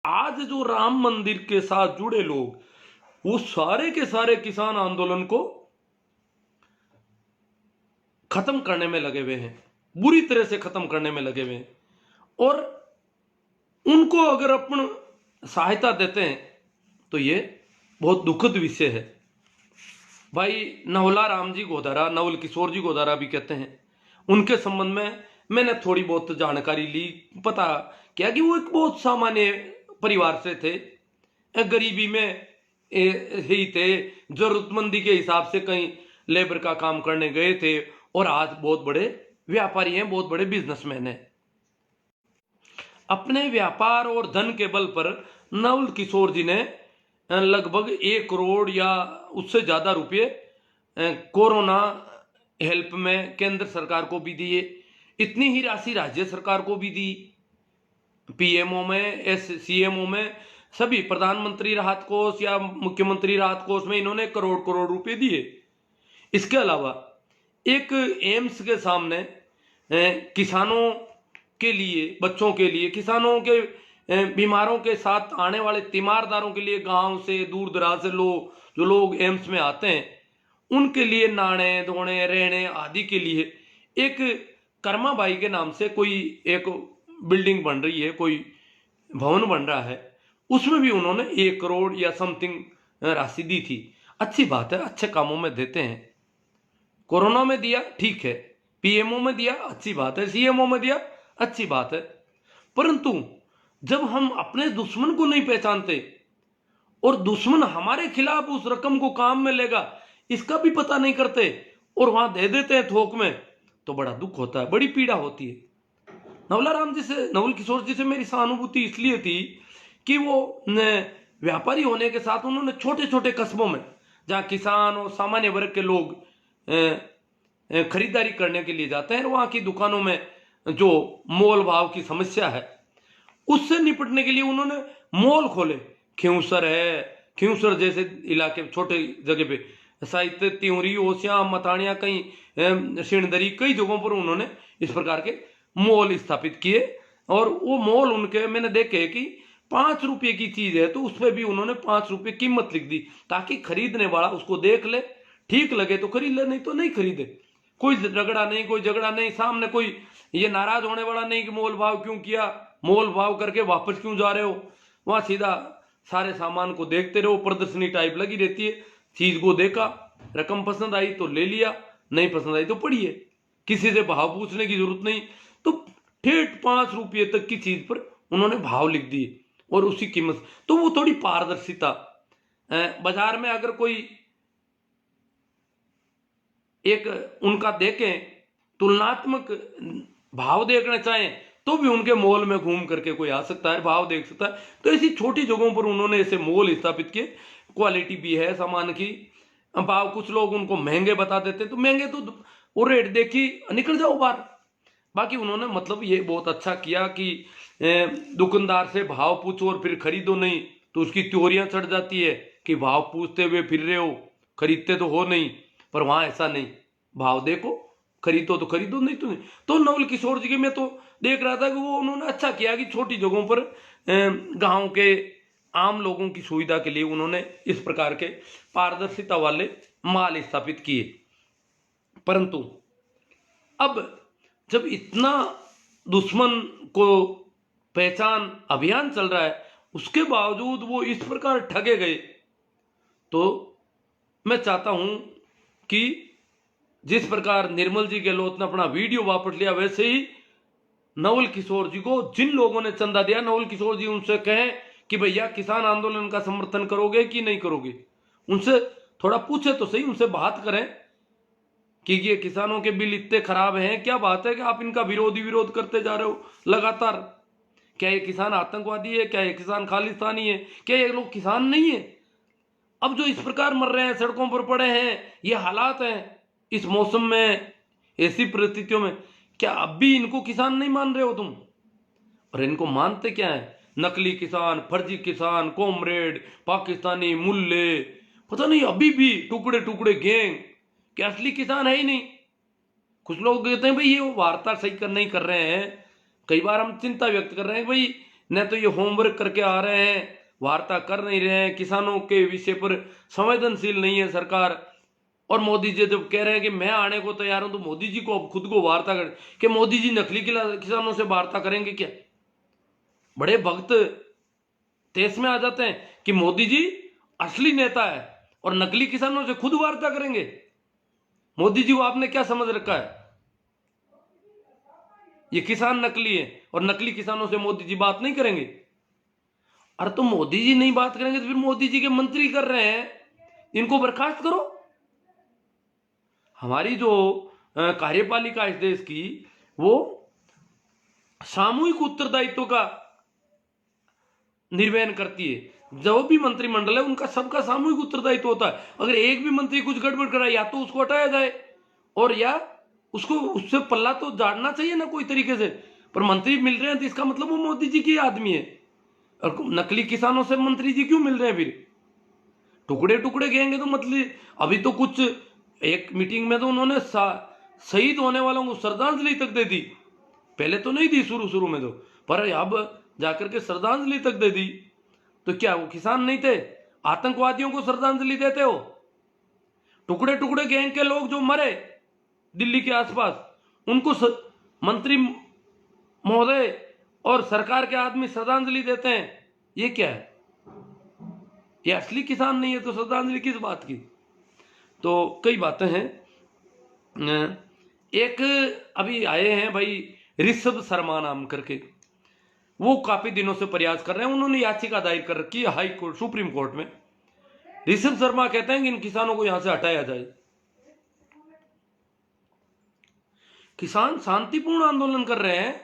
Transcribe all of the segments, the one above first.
आज जो राम मंदिर के साथ जुड़े लोग, वो सारे के सारे किसान आंदोलन को खत्म करने में लगे हुए हैं, बुरी तरह से खत्म करने में लगे हुए हैं। और उनको अगर अपन सहायता देते हैं तो ये बहुत दुखद विषय है। भाई नवला राम जी गोदारा, नवल किशोर जी गोदारा भी कहते हैं, उनके संबंध में मैंने थोड़ी बहुत जानकारी ली, पता क्या कि वो एक बहुत सामान्य परिवार से थे, गरीबी में ही थे, जरूरतमंदी के हिसाब से कहीं लेबर का काम करने गए थे और आज बहुत बड़े व्यापारी हैं, बहुत बड़े बिजनेसमैन हैं। अपने व्यापार और धन के बल पर नवल किशोर जी ने लगभग 1 करोड़ या उससे ज्यादा रुपये कोरोना हेल्प में केंद्र सरकार को भी दिए, इतनी ही राशि राज्य सरकार को भी दी, पीएमओ में, सीएमओ में, सभी प्रधानमंत्री राहत कोष या मुख्यमंत्री राहत कोष में इन्होंने करोड़ करोड़ रुपए दिए। इसके अलावा एक एम्स के सामने किसानों के लिए, बच्चों के लिए, किसानों के बीमारों के साथ आने वाले तीमारदारों के लिए, गांव से दूर दराज से जो लोग एम्स में आते हैं, उनके लिए नहाने धोने रहने आदि के लिए एक कर्मा बाई के नाम से कोई एक बिल्डिंग बन रही है, कोई भवन बन रहा है, उसमें भी उन्होंने 1 करोड़ या समथिंग राशि दी थी। अच्छी बात है, अच्छे कामों में देते हैं। कोरोना में दिया ठीक है, पीएमओ में दिया अच्छी बात है, सीएमओ में दिया अच्छी बात है, परंतु जब हम अपने दुश्मन को नहीं पहचानते और दुश्मन हमारे खिलाफ उस रकम को काम में लेगा इसका भी पता नहीं करते और वहां दे देते हैं थोक में, तो बड़ा दुख होता है, बड़ी पीड़ा होती है। नवल किशोर जी से मेरी सहानुभूति इसलिए थी कि वो व्यापारी होने के साथ उन्होंने छोटे छोटे कस्बों में, जहां किसान और सामान्य वर्ग के लोग खरीदारी करने के लिए जाते हैं, वहां की दुकानों में जो मोल भाव की समस्या है उससे निपटने के लिए उन्होंने मॉल खोले। खिंवसर है, खिंवसर जैसे इलाके, छोटे जगह पे साहित्य, त्योरी, ओसिया, मतानिया, कई सिणदरी, कई जगहों पर उन्होंने इस प्रकार के मॉल स्थापित किए। और वो मॉल उनके मैंने देखे कि 5 रुपये की चीज है तो उस पर भी उन्होंने 5 रुपये कीमत लिख दी, ताकि खरीदने वाला उसको देख ले, ठीक लगे तो खरीद ले, नहीं तो नहीं खरीदे। कोई झगड़ा नहीं, कोई झगड़ा नहीं, सामने कोई ये नाराज होने वाला नहीं कि मोल भाव क्यों किया, मोल भाव करके वापस क्यों जा रहे हो। वहां सीधा सारे सामान को देखते रहो, प्रदर्शनी टाइप लगी रहती है, चीज को देखा, रकम पसंद आई तो ले लिया, नहीं पसंद आई तो पढ़िए, किसी से भाव पूछने की जरूरत नहीं। तो ठेठ 5 रुपये तक की चीज पर उन्होंने भाव लिख दिए और उसी कीमत, तो वो थोड़ी पारदर्शिता। बाजार में अगर कोई एक उनका देखें, तुलनात्मक भाव देखना चाहें तो भी उनके मॉल में घूम करके कोई आ सकता है, भाव देख सकता है। तो ऐसी छोटी जगहों पर उन्होंने ऐसे मॉल स्थापित किए, क्वालिटी भी है सामान की, भाव कुछ लोग उनको महंगे बता देते हैं तो महंगे तो वो रेट देखी निकल जाओ बाहर। बाकी उन्होंने मतलब ये बहुत अच्छा किया कि दुकानदार से भाव पूछो और फिर खरीदो नहीं, तो उसकी त्योरियां चढ़ जाती है कि भाव पूछते हुए फिर रहे हो, खरीदते तो हो नहीं। पर वहां ऐसा नहीं, भाव देखो, खरीदो तो खरीदो, नहीं तो नहीं। तो नवल किशोर जी के मैं तो देख रहा था कि वो उन्होंने अच्छा किया कि छोटी जगहों पर गांव के आम लोगों की सुविधा के लिए उन्होंने इस प्रकार के पारदर्शिता वाले माल स्थापित किए। परंतु अब जब इतना दुश्मन को पहचान अभियान चल रहा है, उसके बावजूद वो इस प्रकार ठगे गए, तो मैं चाहता हूं कि जिस प्रकार निर्मल जी गहलोत ने अपना वीडियो वापस लिया, वैसे ही नवल किशोर जी को जिन लोगों ने चंदा दिया, नवल किशोर जी उनसे कहें कि भैया किसान आंदोलन का समर्थन करोगे कि नहीं करोगे। उनसे थोड़ा पूछे तो सही, उनसे बात करें कि ये किसानों के बिल इतने खराब हैं, क्या बात है कि आप इनका विरोध करते जा रहे हो लगातार। क्या ये किसान आतंकवादी है, क्या ये किसान खालिस्तानी है, क्या ये लोग किसान नहीं है। अब जो इस प्रकार मर रहे हैं, सड़कों पर पड़े हैं, ये हालात हैं इस मौसम में, ऐसी परिस्थितियों में, क्या अब भी इनको किसान नहीं मान रहे हो तुम। और इनको मानते क्या है, नकली किसान, फर्जी किसान, कॉमरेड, पाकिस्तानी मुल्ले, पता नहीं अभी भी टुकड़े टुकड़े गैंग, क्या असली किसान है ही नहीं। कुछ लोग कहते हैं भाई ये वो वार्ता सही नहीं कर रहे हैं, कई बार हम चिंता व्यक्त कर रहे हैं भाई न तो ये होमवर्क करके आ रहे हैं, वार्ता कर नहीं रहे हैं, किसानों के विषय पर संवेदनशील नहीं है सरकार। और मोदी जी जब कह रहे हैं कि मैं आने को तैयार हूं, तो मोदी जी को अब खुद को वार्ता कर कि मोदी जी नकली किसानों से वार्ता करेंगे क्या? बड़े भक्त देश में आ जाते हैं कि मोदी जी असली नेता है और नकली किसानों से खुद वार्ता करेंगे। मोदी जी को आपने क्या समझ रखा है? ये किसान नकली है और नकली किसानों से मोदी जी बात नहीं करेंगे। अरे तो मोदी जी नहीं बात करेंगे तो फिर मोदी जी के मंत्री कर रहे हैं, इनको बर्खास्त करो। हमारी जो कार्यपालिका इस देश की, वो सामूहिक उत्तरदायित्व का निर्वहन करती है। जो भी मंत्रिमंडल है उनका सबका सामूहिक उत्तरदायित्व होता है। अगर एक भी मंत्री कुछ गड़बड़ कराए, या तो उसको हटाया जाए और या उसको उससे पल्ला तो झाड़ना चाहिए ना कोई तरीके से। पर मंत्री मिल रहे हैं तो इसका मतलब वो मोदी जी की आदमी है। और नकली किसानों से मंत्री जी क्यों मिल रहे हैं फिर? टुकड़े टुकड़े गएंगे तो मतलब अभी तो कुछ एक मीटिंग में तो उन्होंने शहीद होने वालों को श्रद्धांजलि तक दे दी। पहले तो नहीं दी शुरू में तो, पर अब जाकर के श्रद्धांजलि तक दे दी। तो क्या वो किसान नहीं थे? आतंकवादियों को श्रद्धांजलि देते हो? टुकड़े टुकड़े गैंग के लोग जो मरे दिल्ली के आसपास, उनको मंत्री महोदय और सरकार के आदमी श्रद्धांजलि देते हैं। ये क्या है? ये असली किसान नहीं है तो श्रद्धांजलि किस बात की? तो कई बातें हैं। एक अभी आए हैं भाई ऋषभ शर्मा नाम करके, वो काफी दिनों से प्रयास कर रहे हैं। उन्होंने याचिका दायर कर रखी है हाई कोर्ट, सुप्रीम कोर्ट में। ऋषभ शर्मा कहते हैं कि इन किसानों को यहां से हटाया जाए। किसान शांतिपूर्ण आंदोलन कर रहे हैं,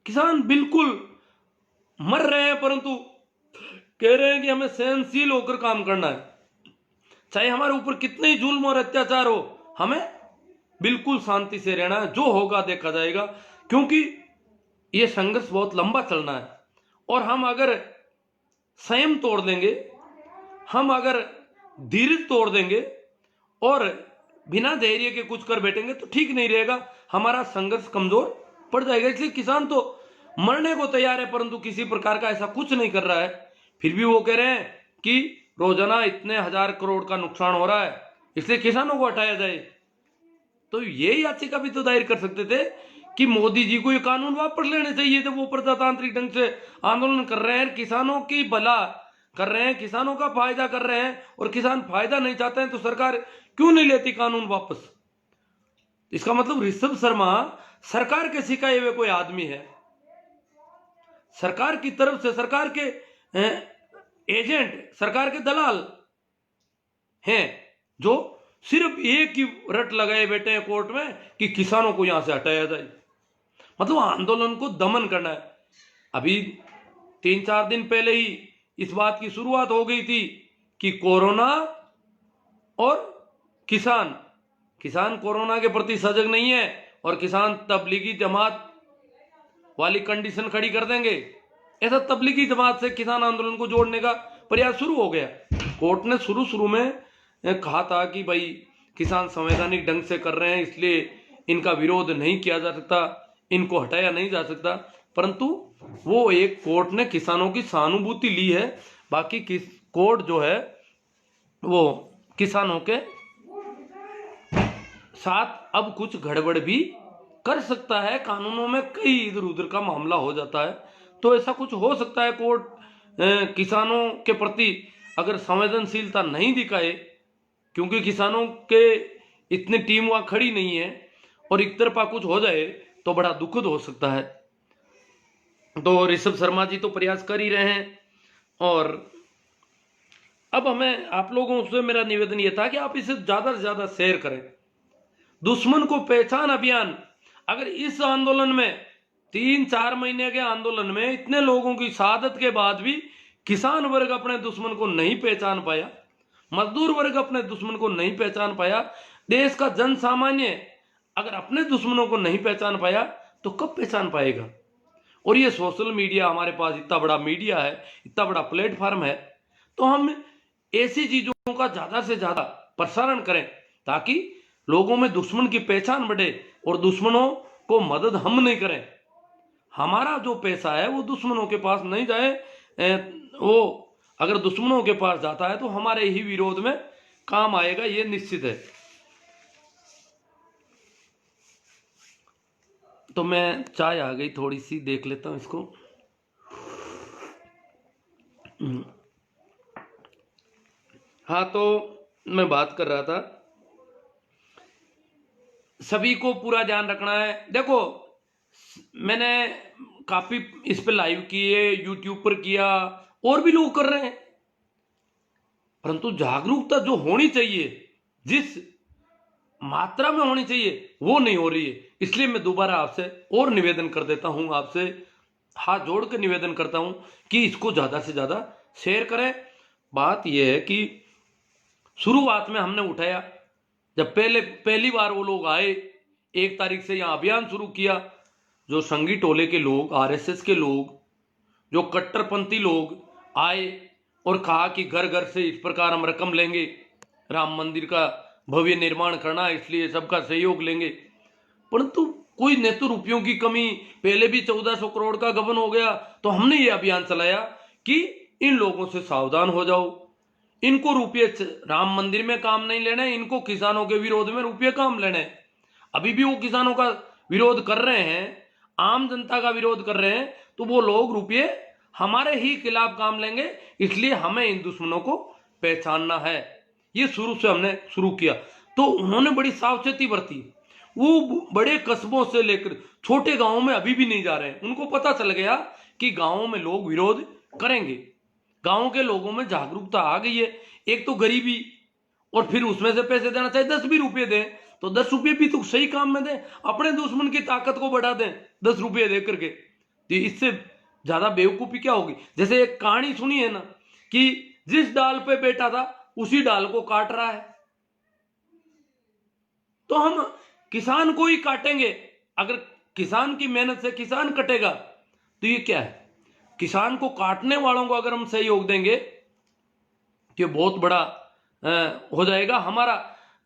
किसान बिल्कुल मर रहे हैं, परंतु कह रहे हैं कि हमें सहनशील होकर काम करना है, चाहे हमारे ऊपर कितने ही जुल्म और अत्याचार हो, हमें बिल्कुल शांति से रहना है। जो होगा देखा जाएगा, क्योंकि यह संघर्ष बहुत लंबा चलना है। और हम अगर संयम तोड़ देंगे, हम अगर धीरज तोड़ देंगे और बिना धैर्य के कुछ कर बैठेंगे तो ठीक नहीं रहेगा, हमारा संघर्ष कमजोर पड़ जाएगा। इसलिए किसान तो मरने को तैयार है, परंतु किसी प्रकार का ऐसा कुछ नहीं कर रहा है। फिर भी वो कह रहे हैं कि रोजाना इतने 1000 करोड़ का नुकसान हो रहा है, इसलिए किसानों को हटाया जाए। तो ये याचिका भी तो दायर कर सकते थे कि मोदी जी को ये कानून वापस लेने चाहिए थे। वो प्रजातांत्रिक ढंग से आंदोलन कर रहे हैं, किसानों की भला कर रहे हैं, किसानों का फायदा कर रहे हैं, और किसान फायदा नहीं चाहते हैं तो सरकार क्यों नहीं लेती कानून वापस? इसका मतलब ऋषभ शर्मा सरकार के सिखाए हुए कोई आदमी है, सरकार की तरफ से, सरकार के एजेंट, सरकार के दलाल हैं, जो सिर्फ एक ही रट लगाए बैठे हैं कोर्ट में कि किसानों को यहां से हटाया जाए। मतलब आंदोलन को दमन करना है। अभी 3-4 दिन पहले ही इस बात की शुरुआत हो गई थी कि कोरोना और किसान कोरोना के प्रति सजग नहीं है और किसान तबलीगी जमात वाली कंडीशन खड़ी कर देंगे। ऐसा तबलीगी जमात से किसान आंदोलन को जोड़ने का प्रयास शुरू हो गया। कोर्ट ने शुरू में कहा था कि भाई किसान संवैधानिक ढंग से कर रहे हैं, इसलिए इनका विरोध नहीं किया जा सकता, इनको हटाया नहीं जा सकता। परंतु वो एक कोर्ट ने किसानों की सहानुभूति ली है, बाकी कोर्ट जो है वो किसानों के साथ अब कुछ गड़बड़ भी कर सकता है। कानूनों में कई इधर उधर का मामला हो जाता है, तो ऐसा कुछ हो सकता है। कोर्ट किसानों के प्रति अगर संवेदनशीलता नहीं दिखाए, क्योंकि किसानों के इतनी टीम वहां खड़ी नहीं है, और एक तरफा कुछ हो जाए तो बड़ा दुखद हो सकता है। तो ऋषभ शर्मा जी तो प्रयास कर ही रहे हैं। और अब हमें आप लोगों से मेरा निवेदन यह था कि आप इसे ज्यादा से ज्यादा शेयर करें। दुश्मन को पहचान अभियान, अगर इस आंदोलन में 3-4 महीने के आंदोलन में इतने लोगों की शहादत के बाद भी किसान वर्ग अपने दुश्मन को नहीं पहचान पाया, मजदूर वर्ग अपने दुश्मन को नहीं पहचान पाया, देश का जन सामान्य अगर अपने दुश्मनों को नहीं पहचान पाया तो कब पहचान पाएगा? और ये सोशल मीडिया, हमारे पास इतना बड़ा मीडिया है, इतना बड़ा प्लेटफॉर्म है, तो हम ऐसी चीजों का ज्यादा से ज्यादा प्रसारण करें ताकि लोगों में दुश्मन की पहचान बढ़े और दुश्मनों को मदद हम नहीं करें। हमारा जो पैसा है वो दुश्मनों के पास नहीं जाए। वो अगर दुश्मनों के पास जाता है तो हमारे ही विरोध में काम आएगा, ये निश्चित है। तो मैं चाय आ गई थोड़ी सी, देख लेता हूं इसको। हाँ, तो मैं बात कर रहा था, सभी को पूरा ध्यान रखना है। देखो, मैंने काफी इस पे लाइव किए, यूट्यूब पर किया, और भी लोग कर रहे हैं, परंतु जागरूकता जो होनी चाहिए, जिस मात्रा में होनी चाहिए, वो नहीं हो रही है। इसलिए मैं दोबारा आपसे और निवेदन कर देता हूं, आपसे हाथ जोड़ कर निवेदन करता हूं कि इसको ज्यादा से ज्यादा शेयर करें। बात यह है कि शुरुआत में हमने उठाया, जब पहली बार वो लोग आए, 1 तारीख से यहां अभियान शुरू किया, जो संगी टोले के लोग, आरएसएस के लोग, जो कट्टरपंथी लोग आए और कहा कि घर घर से इस प्रकार हम रकम लेंगे, राम मंदिर का भव्य निर्माण करना, इसलिए सबका सहयोग लेंगे। परंतु कोई न तो रुपयों की कमी, पहले भी 1400 करोड़ का गबन हो गया, तो हमने ये अभियान चलाया कि इन लोगों से सावधान हो जाओ, इनको रुपये राम मंदिर में काम नहीं लेने, इनको किसानों के विरोध में रुपये काम लेने। अभी भी वो किसानों का विरोध कर रहे हैं, आम जनता का विरोध कर रहे हैं, तो वो लोग रुपये हमारे ही खिलाफ काम लेंगे, इसलिए हमें इन दुश्मनों को पहचानना है। ये शुरू से हमने शुरू किया, तो उन्होंने बड़ी सावचेती बरती। वो बड़े कस्बों से लेकर छोटे गांवों में अभी भी नहीं जा रहे हैं। उनको पता चल गया कि गांवों में लोग विरोध करेंगे, गांव के लोगों में जागरूकता आ गई है। एक तो गरीबी, और फिर उसमें से पैसे देना, चाहे 10 भी रुपये दें, तो 10 रुपये भी तो सही काम में दें, अपने दुश्मन की ताकत को बढ़ा दें 10 रुपये दे करके। तो इससे ज्यादा बेवकूफी क्या होगी। जैसे एक कहानी सुनी है ना, कि जिस डाल पे बैठा था उसी डाल को काट रहा है, तो हम किसान को ही काटेंगे। अगर किसान की मेहनत से किसान कटेगा, तो ये क्या है, किसान को काटने वालों को अगर हम सहयोग देंगे तो ये बहुत बड़ा हो जाएगा हमारा।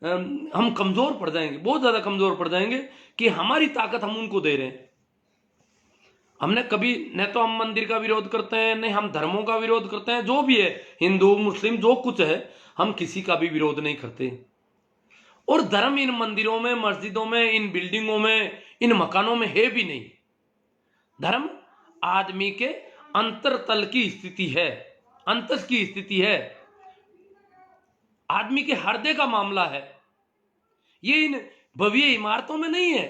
हम कमजोर पड़ जाएंगे, बहुत ज्यादा कमजोर पड़ जाएंगे, कि हमारी ताकत हम उनको दे रहे हैं। हमने कभी न तो हम मंदिर का विरोध करते हैं, नहीं हम धर्मों का विरोध करते हैं, जो भी है, हिंदू मुस्लिम जो कुछ है, हम किसी का भी विरोध नहीं करते। और धर्म इन मंदिरों में, मस्जिदों में, इन बिल्डिंगों में, इन मकानों में है भी नहीं। धर्म आदमी के अंतरतल की स्थिति है, अंतस की स्थिति है, आदमी के हृदय का मामला है। ये इन भव्य इमारतों में नहीं है।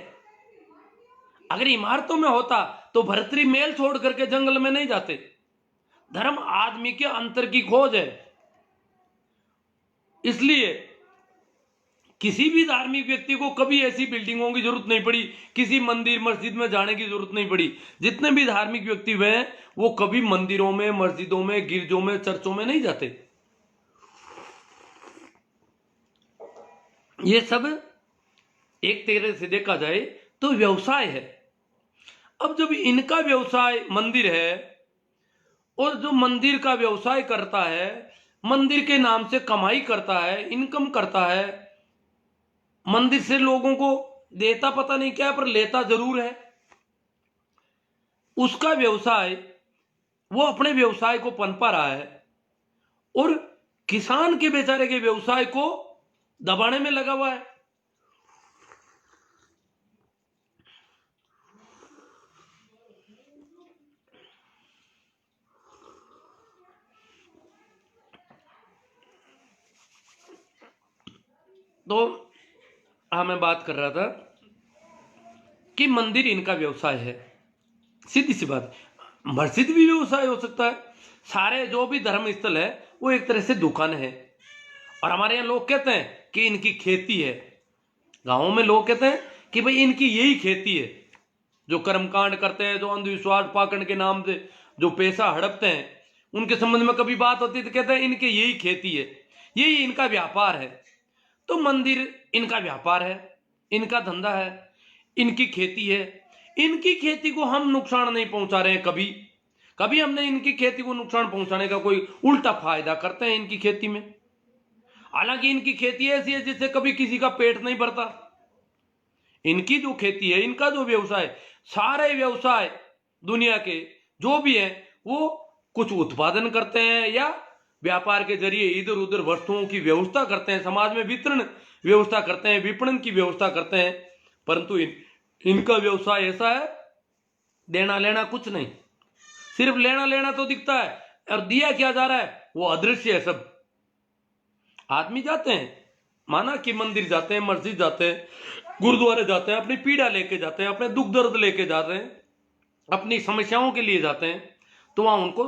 अगर इमारतों में होता तो भर्तरी मेल छोड़ करके जंगल में नहीं जाते। धर्म आदमी के अंतर की खोज है। इसलिए किसी भी धार्मिक व्यक्ति को कभी ऐसी बिल्डिंगों की जरूरत नहीं पड़ी, किसी मंदिर मस्जिद में जाने की जरूरत नहीं पड़ी। जितने भी धार्मिक व्यक्ति हुए हैं वो कभी मंदिरों में, मस्जिदों में, गिरजों में, चर्चों में नहीं जाते। ये सब एक तरह से देखा जाए तो व्यवसाय है। अब जब इनका व्यवसाय मंदिर है, और जो मंदिर का व्यवसाय करता है, मंदिर के नाम से कमाई करता है, इनकम करता है, मंदिर से लोगों को देता पता नहीं क्या, पर लेता जरूर है, उसका व्यवसाय, वो अपने व्यवसाय को पनपा रहा है, और किसान के बेचारे के व्यवसाय को दबाने में लगा हुआ है। तो मैं बात कर रहा था कि मंदिर इनका व्यवसाय है, सीधी सी बात। मस्जिद भी व्यवसाय हो सकता है। सारे जो भी धर्म स्थल है वो एक तरह से दुकान है। और हमारे यहाँ लोग कहते हैं कि इनकी खेती है। गांवों में लोग कहते हैं कि भाई इनकी यही खेती है। जो कर्मकांड करते हैं, जो अंधविश्वास पाखंड के नाम से जो पैसा हड़पते हैं, उनके संबंध में कभी बात होती है तो कहते हैं इनकी यही खेती है, यही इनका व्यापार है। तो मंदिर इनका व्यापार है, इनका धंधा है, इनकी खेती है। इनकी खेती को हम नुकसान नहीं पहुंचा रहे हैं। कभी कभी हमने इनकी खेती को नुकसान पहुंचाने का कोई उल्टा फायदा करते हैं इनकी खेती में। हालांकि इनकी खेती ऐसी है जिससे कभी किसी का पेट नहीं भरता। इनकी जो खेती है, इनका जो व्यवसाय, सारे व्यवसाय दुनिया के जो भी हैं वो कुछ उत्पादन करते हैं या व्यापार के जरिए इधर उधर वस्तुओं की व्यवस्था करते हैं, समाज में वितरण व्यवस्था करते हैं, विपणन की व्यवस्था करते हैं। परंतु इनका व्यवसाय ऐसा है, देना लेना कुछ नहीं, सिर्फ लेना लेना तो दिखता है और दिया क्या जा रहा है वो अदृश्य है सब। आदमी जाते हैं, माना कि मंदिर जाते हैं, मस्जिद जाते हैं, गुरुद्वारे जाते हैं, अपनी पीड़ा लेके जाते हैं, अपने दुख दर्द लेके जाते हैं, अपनी समस्याओं के लिए जाते हैं, तो वहां उनको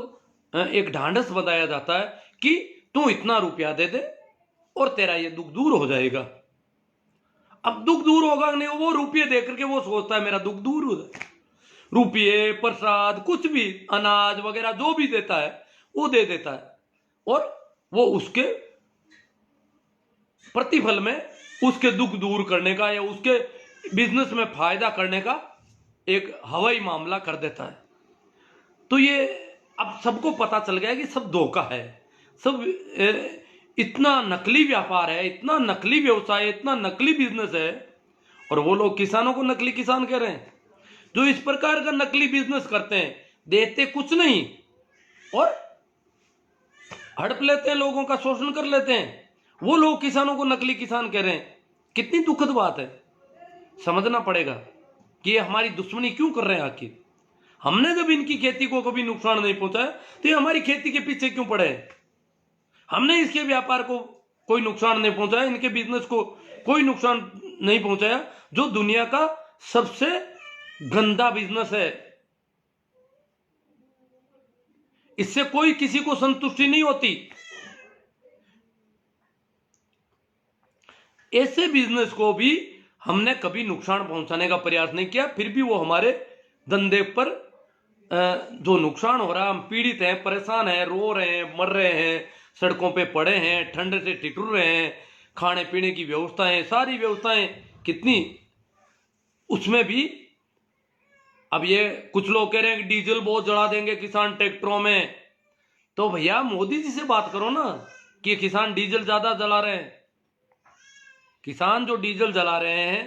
एक ढांढस बताया जाता है कि तू इतना रुपया दे दे और तेरा ये दुख दूर हो जाएगा। अब दुख दूर होगा नहीं, वो रुपये दे करके वो सोचता है मेरा दुख दूर हो जाए, रुपये प्रसाद कुछ भी अनाज वगैरह जो भी देता है वो दे देता है और वो उसके प्रतिफल में उसके दुख दूर करने का या उसके बिजनेस में फायदा करने का एक हवाई मामला कर देता है। तो ये अब सबको पता चल गया कि सब धोखा है, सब इतना नकली व्यापार है, इतना नकली व्यवसाय, इतना नकली बिजनेस है। और वो लोग किसानों को नकली किसान कह रहे हैं जो इस प्रकार का नकली बिजनेस करते हैं, देते कुछ नहीं और हड़प लेते हैं, लोगों का शोषण कर लेते हैं। वो लोग किसानों को नकली किसान कह रहे हैं। कितनी दुखद बात है, समझना पड़ेगा कि ये हमारी दुश्मनी क्यों कर रहे हैं। आखिर हमने जब इनकी खेती को कभी नुकसान नहीं पहुंचाया तो ये हमारी खेती के पीछे क्यों पड़े हैं। हमने इसके व्यापार को कोई नुकसान नहीं पहुंचाया, इनके बिजनेस को कोई नुकसान नहीं पहुंचाया, जो दुनिया का सबसे गंदा बिजनेस है। इससे कोई किसी को संतुष्टि नहीं होती। ऐसे बिजनेस को भी हमने कभी नुकसान पहुंचाने का प्रयास नहीं किया, फिर भी वो हमारे धंधे पर जो नुकसान हो रहा है, हम पीड़ित हैं, परेशान हैं, रो रहे हैं, मर रहे हैं, सड़कों पे पड़े हैं, ठंड से ठिठुर रहे हैं, खाने पीने की व्यवस्थाएं, सारी व्यवस्थाएं कितनी, उसमें भी अब ये कुछ लोग कह रहे हैं कि डीजल बहुत जला देंगे किसान ट्रैक्टरों में। तो भैया मोदी जी से बात करो ना कि किसान डीजल ज्यादा जला रहे हैं। किसान जो डीजल जला रहे हैं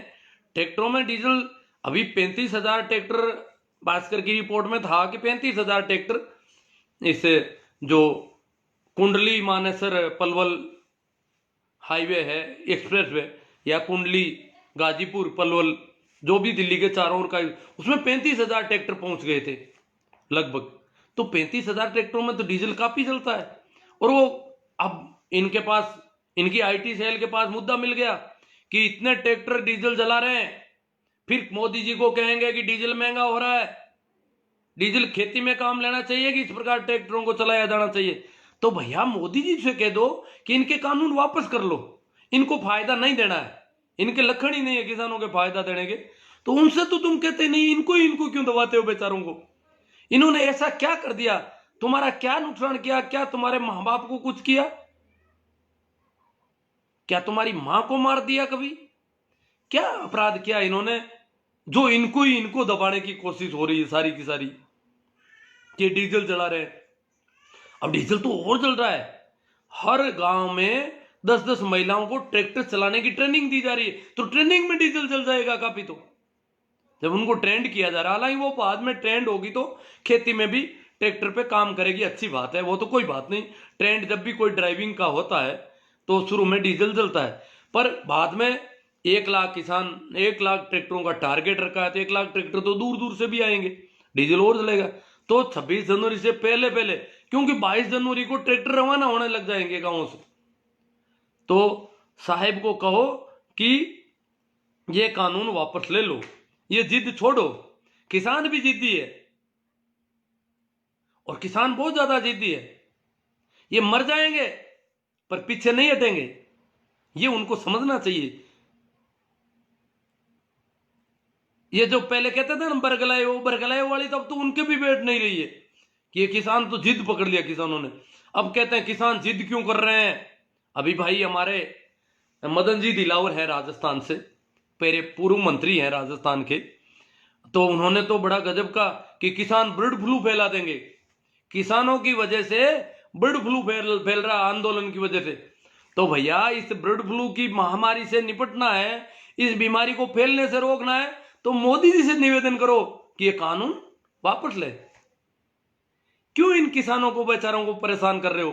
ट्रैक्टरों में, डीजल अभी 35,000 ट्रैक्टर भास्कर की रिपोर्ट में था कि 35,000 ट्रैक्टर इस जो कुंडली मानेसर पलवल हाईवे है, एक्सप्रेस वे, या कुंडली गाजीपुर पलवल, जो भी दिल्ली के चारों ओर का, उसमें 35,000 ट्रैक्टर पहुंच गए थे लगभग। तो 35,000 ट्रैक्टरों में तो डीजल काफी जलता है। और वो अब इनके पास, इनकी आईटी सेल के पास मुद्दा मिल गया कि इतने ट्रैक्टर डीजल जला रहे हैं, फिर मोदी जी को कहेंगे कि डीजल महंगा हो रहा है, डीजल खेती में काम लेना चाहिए कि इस प्रकार ट्रैक्टरों को चलाया जाना चाहिए। तो भैया मोदी जी से कह दो कि इनके कानून वापस कर लो, इनको फायदा नहीं देना है, इनके लक्षण ही नहीं है किसानों के फायदा देने के। तो उनसे तो तुम कहते नहीं, इनको क्यों दबाते हो बेचारों को। इन्होंने ऐसा क्या कर दिया, तुम्हारा क्या नुकसान किया, क्या तुम्हारे मां बाप को कुछ किया, क्या तुम्हारी मां को मार दिया कभी, क्या अपराध किया इन्होंने जो इनको दबाने की कोशिश हो रही है सारी की सारी, कि डीजल जला रहे हैं। अब डीजल तो और जल रहा है, हर गांव में 10-10 महिलाओं को ट्रैक्टर चलाने की ट्रेनिंग दी जा रही है, तो ट्रेनिंग में डीजल जल जाएगा काफी। तो जब उनको ट्रेंड किया जा रहा है, हालांकि वो बाद में ट्रेंड होगी तो खेती में भी ट्रैक्टर पे काम करेगी, अच्छी बात है, वो तो कोई बात नहीं। ट्रेंड जब भी कोई ड्राइविंग का होता है तो शुरू में डीजल जलता है, पर बाद में 1 लाख किसान, 1 लाख ट्रैक्टरों का टारगेट रखा है, तो 1 लाख ट्रैक्टर तो दूर दूर से भी आएंगे, डीजल और जलेगा। तो 26 जनवरी से पहले पहले, क्योंकि 22 जनवरी को ट्रैक्टर रवाना होने लग जाएंगे गांवों से, तो साहेब को कहो कि ये कानून वापस ले लो, ये जिद छोड़ो। किसान भी जिद्दी है और किसान बहुत ज्यादा जिद्दी है, ये मर जाएंगे पर पीछे नहीं हटेंगे, ये उनको समझना चाहिए। ये जो पहले कहते थे ना बरगलाए, वो बरगलाए वाली तो अब तो उनके भी बैठ नहीं रही है कि ये किसान तो जिद पकड़ लिया किसानों ने। अब कहते हैं किसान जिद क्यों कर रहे हैं। अभी भाई हमारे मदन जी दिलावर है राजस्थान से, पहले पूर्व मंत्री हैं राजस्थान के, तो उन्होंने तो बड़ा गजब का कि किसान बर्ड फ्लू फैला देंगे, किसानों की वजह से बर्ड फ्लू फैल रहा आंदोलन की वजह से। तो भैया इस बर्ड फ्लू की महामारी से निपटना है, इस बीमारी को फैलने से रोकना है, तो मोदी जी से निवेदन करो कि ये कानून वापस ले। क्यों इन किसानों को बेचारों को परेशान कर रहे हो?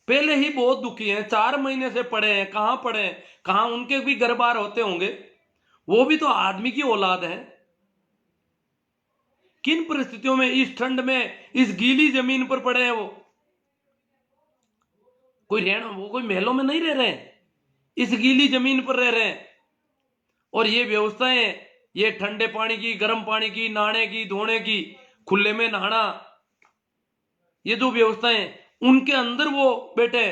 पहले ही बहुत दुखी हैं, 4 महीने से पड़े हैं, कहां पड़े हैं, कहां उनके भी घर बार होते होंगे, वो भी तो आदमी की औलाद है। किन परिस्थितियों में इस ठंड में इस गीली जमीन पर पड़े हैं? वो कोई महलों में नहीं रह रहे हैं, इस गीली जमीन पर रह रहे हैं। और ये व्यवस्थाएं, ये ठंडे पानी की, गर्म पानी की, नहाने की, धोने की, खुले में नहाना, ये जो व्यवस्थाएं उनके अंदर वो बैठे।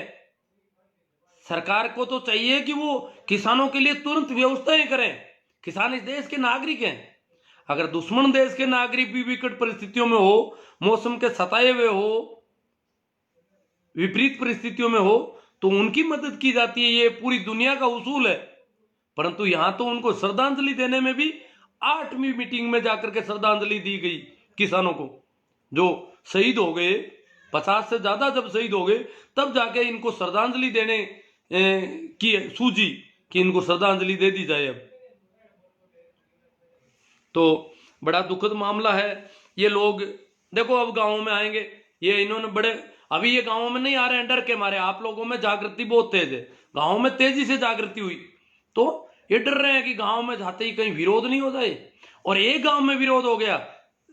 सरकार को तो चाहिए कि वो किसानों के लिए तुरंत व्यवस्थाएं करें। किसान इस देश के नागरिक हैं। अगर दुश्मन देश के नागरिक भी विकट परिस्थितियों में हो, मौसम के सताए हुए हो, विपरीत परिस्थितियों में हो, तो उनकी मदद की जाती है। ये पूरी दुनिया का उसूल है। परंतु यहां तो उनको श्रद्धांजलि देने में भी 8वीं मीटिंग में जाकर के श्रद्धांजलि दी गई किसानों को, जो शहीद हो गए। 50 से ज्यादा जब शहीद हो गए, तब जाके इनको श्रद्धांजलि देने की सूझी कि इनको श्रद्धांजलि दे दी जाए। अब तो बड़ा दुखद मामला है। ये लोग देखो अब गांवों में आएंगे, ये इन्होंने बड़े, अभी ये गांवों में नहीं आ रहे हैं डर के मारे। आप लोगों में जागृति बहुत तेज है, गांवों में तेजी से जागृति हुई, तो ये डर रहे हैं कि गांव में जाते ही कहीं विरोध नहीं हो जाए। और एक गांव में विरोध हो गया,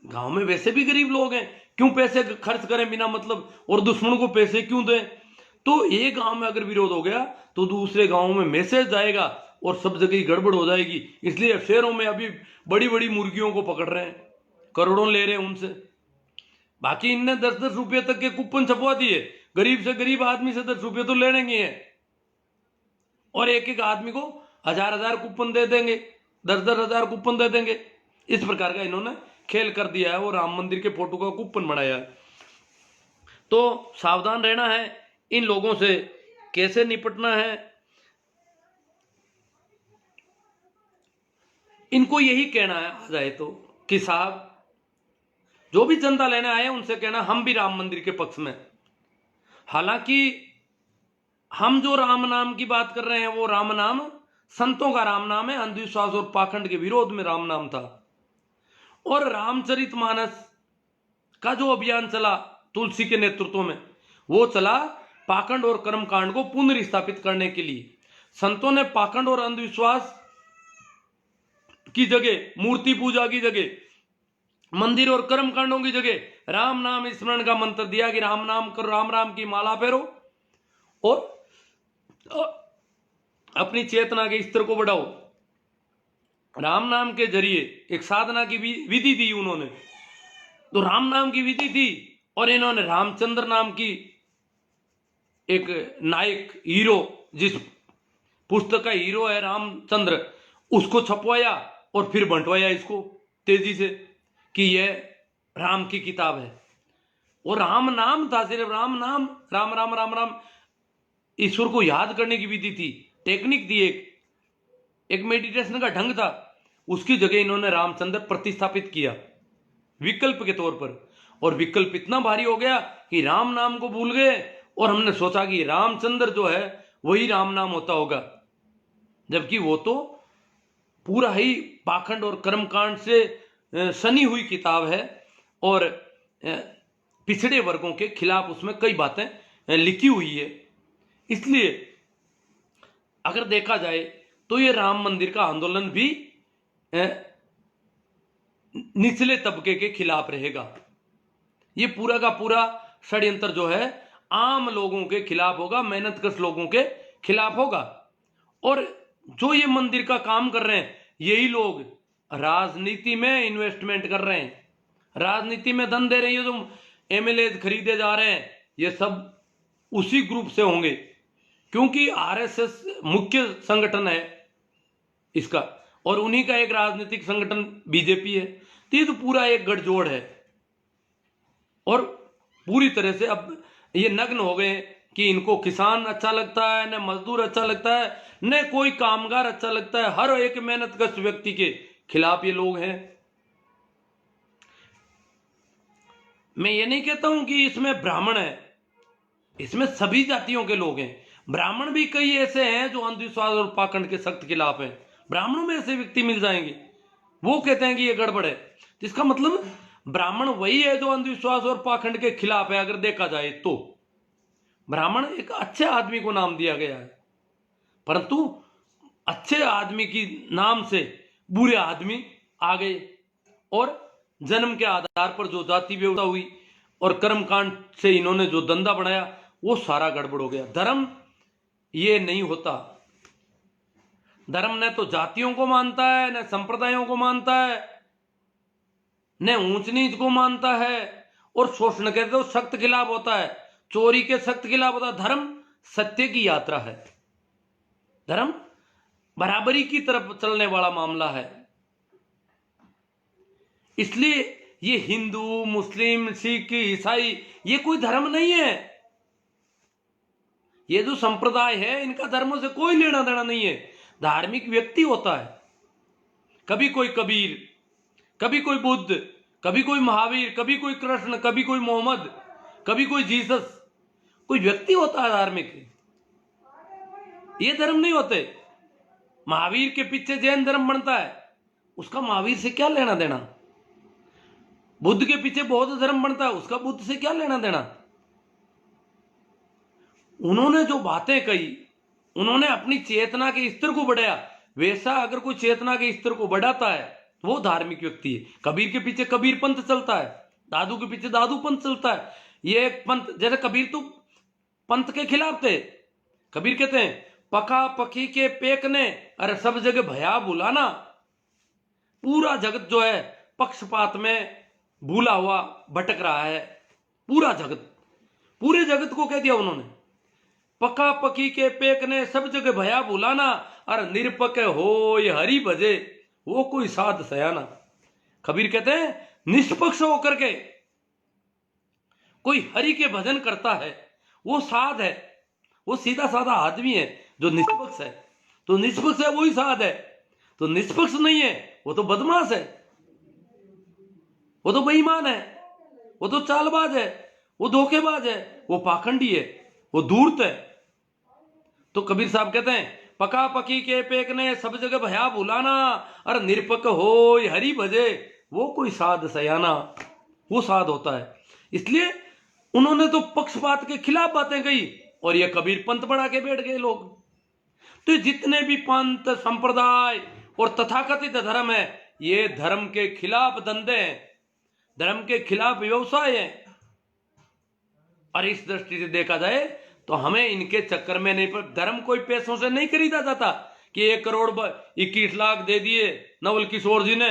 गांव में वैसे भी गरीब लोग हैं, क्यों पैसे खर्च करें बिना मतलब, और दुश्मन को पैसे क्यों दें? तो एक गांव में अगर विरोध हो गया तो दूसरे गांव में मैसेज जाएगा और सब जगह गड़बड़ हो जाएगी। इसलिए शहरों में अभी बड़ी बड़ी मुर्गियों को पकड़ रहे हैं, करोड़ों ले रहे हैं उनसे। बाकी इनने 10-10 रुपए तक के कूपन छपवा दिए, गरीब से गरीब आदमी से 10 रुपए तो लेंगे हैं, और एक एक आदमी को 1000-1000 कूपन दे देंगे, 10-10 हजार कूपन दे देंगे। इस प्रकार का इन्होंने खेल कर दिया है, वो राम मंदिर के फोटो का कूपन बनाया है। तो सावधान रहना है, इन लोगों से कैसे निपटना है। इनको यही कहना है आ जाए तो कि साहब, जो भी चंदा लेने आए उनसे कहना हम भी राम मंदिर के पक्ष में। हालांकि हम जो राम नाम की बात कर रहे हैं, वो राम नाम संतों का राम नाम है, अंधविश्वास और पाखंड के विरोध में राम नाम था। और रामचरितमानस का जो अभियान चला तुलसी के नेतृत्व में, वो चला पाखंड और कर्मकांड को पुनर्स्थापित करने के लिए। संतों ने पाखंड और अंधविश्वास की जगह, मूर्ति पूजा की जगह, मंदिर और कर्मकांडों की जगह राम नाम स्मरण का मंत्र दिया कि राम नाम करो, राम राम की माला फेरो और अपनी चेतना के स्तर को बढ़ाओ। राम नाम के जरिए एक साधना की विधि दी उन्होंने। तो राम नाम की विधि थी, और इन्होंने रामचंद्र नाम की एक नायक हीरो, जिस पुस्तक का हीरो है रामचंद्र, उसको छपवाया और फिर बंटवाया इसको तेजी से कि यह राम की किताब है। और राम नाम था, सिर्फ राम नाम, राम राम राम राम, ईश्वर को याद करने की विधि थी, टेक्निक थी, एक मेडिटेशन का ढंग था। उसकी जगह इन्होंने रामचंद्र प्रतिस्थापित किया विकल्प के तौर पर। और विकल्प इतना भारी हो गया कि राम नाम को भूल गए, और हमने सोचा कि रामचंद्र जो है वही राम नाम होता होगा, जबकि वो तो पूरा ही पाखंड और कर्मकांड से सनी हुई किताब है, और पिछड़े वर्गों के खिलाफ उसमें कई बातें लिखी हुई है। इसलिए अगर देखा जाए तो ये राम मंदिर का आंदोलन भी निचले तबके के खिलाफ रहेगा। ये पूरा का पूरा षड्यंत्र जो है आम लोगों के खिलाफ होगा, मेहनतकश लोगों के खिलाफ होगा। और जो ये मंदिर का काम कर रहे हैं, यही लोग राजनीति में इन्वेस्टमेंट कर रहे हैं, राजनीति में धन दे रहे हैं। जो एमएलए खरीदे जा रहे हैं, ये सब उसी ग्रुप से होंगे, क्योंकि आरएसएस मुख्य संगठन है इसका, और उन्हीं का एक राजनीतिक संगठन बीजेपी है। तो ये तो पूरा एक गठजोड़ है, और पूरी तरह से अब ये नग्न हो गए कि इनको किसान अच्छा लगता है, न मजदूर अच्छा लगता है, न कोई कामगार अच्छा लगता है। हर एक मेहनतकश व्यक्ति के खिलाफ ये लोग हैं। मैं ये नहीं कहता हूं कि इसमें ब्राह्मण है, इसमें सभी जातियों के लोग हैं। ब्राह्मण भी कई ऐसे हैं जो अंधविश्वास और पाखंड के सख्त खिलाफ हैं। ब्राह्मणों में ऐसे व्यक्ति मिल जाएंगे, वो कहते हैं कि ये गड़बड़ है। इसका मतलब ब्राह्मण वही है जो अंधविश्वास और पाखंड के खिलाफ है, अगर देखा जाए तो ब्राह्मण एक अच्छे आदमी को नाम दिया गया है, परंतु अच्छे आदमी की नाम से बुरे आदमी आ गए और जन्म के आधार पर जो जाति व्यवस्था हुई और कर्मकांड से इन्होंने जो धंधा बनाया वो सारा गड़बड़ हो गया। धर्म ये नहीं होता। धर्म न तो जातियों को मानता है, न संप्रदायों को मानता है, न ऊंच नीच को मानता है, और शोषण के तो सख्त खिलाफ होता है, चोरी के सख्त खिलाफ होता है। धर्म सत्य की यात्रा है, धर्म बराबरी की तरफ चलने वाला मामला है। इसलिए ये हिंदू, मुस्लिम, सिख, ईसाई ये कोई धर्म नहीं है। ये जो संप्रदाय है इनका धर्मों से कोई लेना देना नहीं है। धार्मिक व्यक्ति होता है, कभी कोई कबीर, कभी कोई बुद्ध, कभी कोई महावीर, कभी कोई कृष्ण, कभी कोई मोहम्मद, कभी कोई जीसस, कोई व्यक्ति होता है धार्मिक। ये धर्म नहीं होते। महावीर के पीछे जैन धर्म बनता है, उसका महावीर से क्या लेना देना। बुद्ध के पीछे बौद्ध धर्म बनता है, उसका बुद्ध से क्या लेना देना। उन्होंने जो बातें कही, उन्होंने अपनी चेतना के स्तर को बढ़ाया। वैसा अगर कोई चेतना के स्तर को बढ़ाता है वो धार्मिक व्यक्ति है। कबीर के पीछे कबीर पंथ चलता है, दादू के पीछे दादू पंथ चलता है। ये एक पंथ, जैसे कबीर तो पंथ के खिलाफ थे। कबीर कहते हैं पका पकी के पेकने, अरे सब जगह भया बुलाना। पूरा जगत जो है पक्षपात में भूला हुआ भटक रहा है, पूरा जगत, पूरे जगत को कह दिया उन्होंने पका पकी के पेकने, सब जगह भया बुलाना, अरे निरपक हो ये हरि भजे वो कोई साध सयाना। कबीर कहते हैं निष्पक्ष होकर के कोई हरि के भजन करता है वो साध है, वो सीधा साधा आदमी है जो निष्पक्ष है। तो निष्पक्ष है वही साध है, तो निष्पक्ष नहीं है वो तो बदमाश है, वो तो बेईमान है, वो तो चालबाज है, वो धोखेबाज है, वो पाखंडी है, वो धूर्त है। तो कबीर साहब कहते हैं पका पकी के पेकने, सब जगह भया बुलाना, अरे निरपक हो हरि भजे वो कोई साध सयाना। वो साध होता है। इसलिए उन्होंने तो पक्षपात के खिलाफ बातें कही और ये कबीर पंथ बढ़ा के बैठ गए लोग। तो जितने भी पंथ, संप्रदाय और तथाकथित धर्म है ये धर्म के खिलाफ धंधे हैं, धर्म के खिलाफ व्यवसाय है। और इस दृष्टि से देखा जाए तो हमें इनके चक्कर में नहीं, पर धर्म कोई पैसों से नहीं खरीदा जाता कि 1 करोड़ 21 लाख दे दिए नवल किशोर जी ने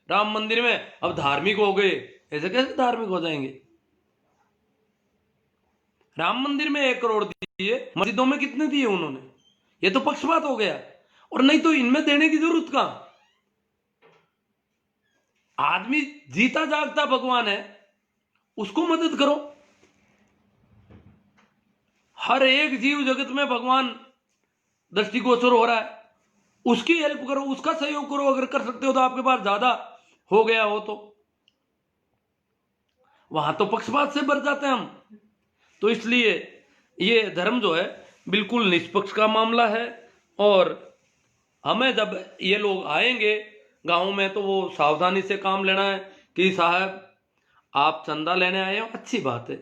राम मंदिर में, अब धार्मिक हो गए। ऐसे कैसे धार्मिक हो जाएंगे। राम मंदिर में 1 करोड़ दिए, मस्जिदों में कितने दिए उन्होंने, ये तो पक्षपात हो गया। और नहीं तो इनमें देने की जरूरत कहां। आदमी जीता जागता भगवान है, उसको मदद करो। हर एक जीव जगत में भगवान दृष्टिगोचर हो रहा है, उसकी हेल्प करो, उसका सहयोग करो। अगर कर सकते हो तो, आपके पास ज्यादा हो गया हो तो वहां तो पक्षपात से भर जाते हैं हम। तो इसलिए ये धर्म जो है बिल्कुल निष्पक्ष का मामला है। और हमें जब ये लोग आएंगे गांव में तो वो सावधानी से काम लेना है कि साहब आप चंदा लेने आए हो, अच्छी बात है,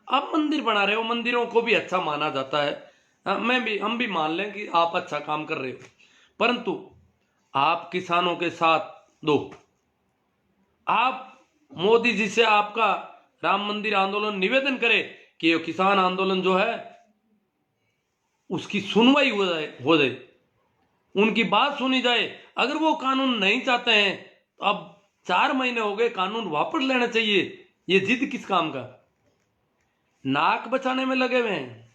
आप मंदिर बना रहे हो, मंदिरों को भी अच्छा माना जाता है, हम भी मान लें कि आप अच्छा काम कर रहे हो, परंतु आप किसानों के साथ दो। आप मोदी जी से आपका राम मंदिर आंदोलन निवेदन करे कि ये किसान आंदोलन जो है उसकी सुनवाई हो जाए, उनकी बात सुनी जाए। अगर वो कानून नहीं चाहते हैं तो अब 4 महीने हो गए, कानून वापस लेना चाहिए। ये जिद किस काम का, नाक बचाने में लगे हुए हैं।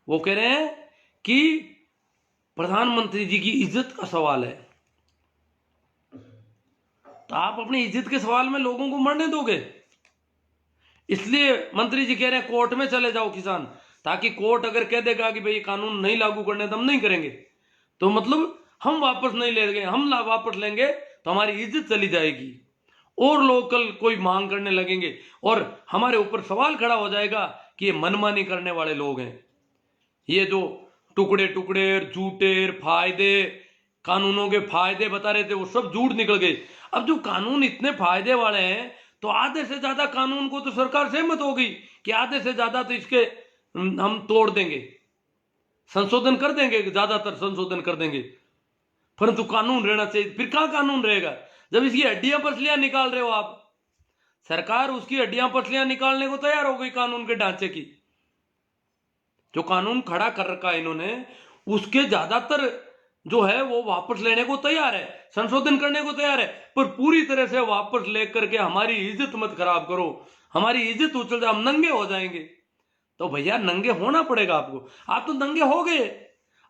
वो कह रहे हैं कि प्रधानमंत्री जी की इज्जत का सवाल है, तो आप अपनी इज्जत के सवाल में लोगों को मरने दोगे। इसलिए मंत्री जी कह रहे हैं कोर्ट में चले जाओ किसान, ताकि कोर्ट अगर कह देगा कि भाई कानून नहीं लागू करने तो हम नहीं करेंगे, तो मतलब हम वापस नहीं लेंगे, हम वापस लेंगे तो हमारी इज्जत चली जाएगी और लोग कल कोई मांग करने लगेंगे और हमारे ऊपर सवाल खड़ा हो जाएगा कि ये मनमानी करने वाले लोग हैं। ये जो टुकड़े टुकड़े झूठे फायदे, कानूनों के फायदे बता रहे थे वो सब झूठ निकल गए। अब जो कानून इतने फायदे वाले हैं तो आधे से ज्यादा कानून को तो सरकार सहमत होगी कि आधे से ज्यादा तो इसके हम तोड़ देंगे, संशोधन कर देंगे, ज्यादातर संशोधन कर देंगे, परंतु कानून रहना चाहिए। फिर कहां कानून रहेगा जब इसकी हड्डियां पसलियां निकाल रहे हो आप? सरकार उसकी हड्डियां पसलियां निकालने को तैयार हो गई कानून के ढांचे की। जो कानून खड़ा कर रखा है इन्होंने, उसके ज्यादातर जो है वो वापस लेने को तैयार है, संशोधन करने को तैयार है, पर पूरी तरह से वापस लेकर के हमारी इज्जत मत खराब करो, हमारी इज्जत उछल जाए, हम नंगे हो जाएंगे। तो भैया नंगे होना पड़ेगा आपको। आप तो नंगे हो गए,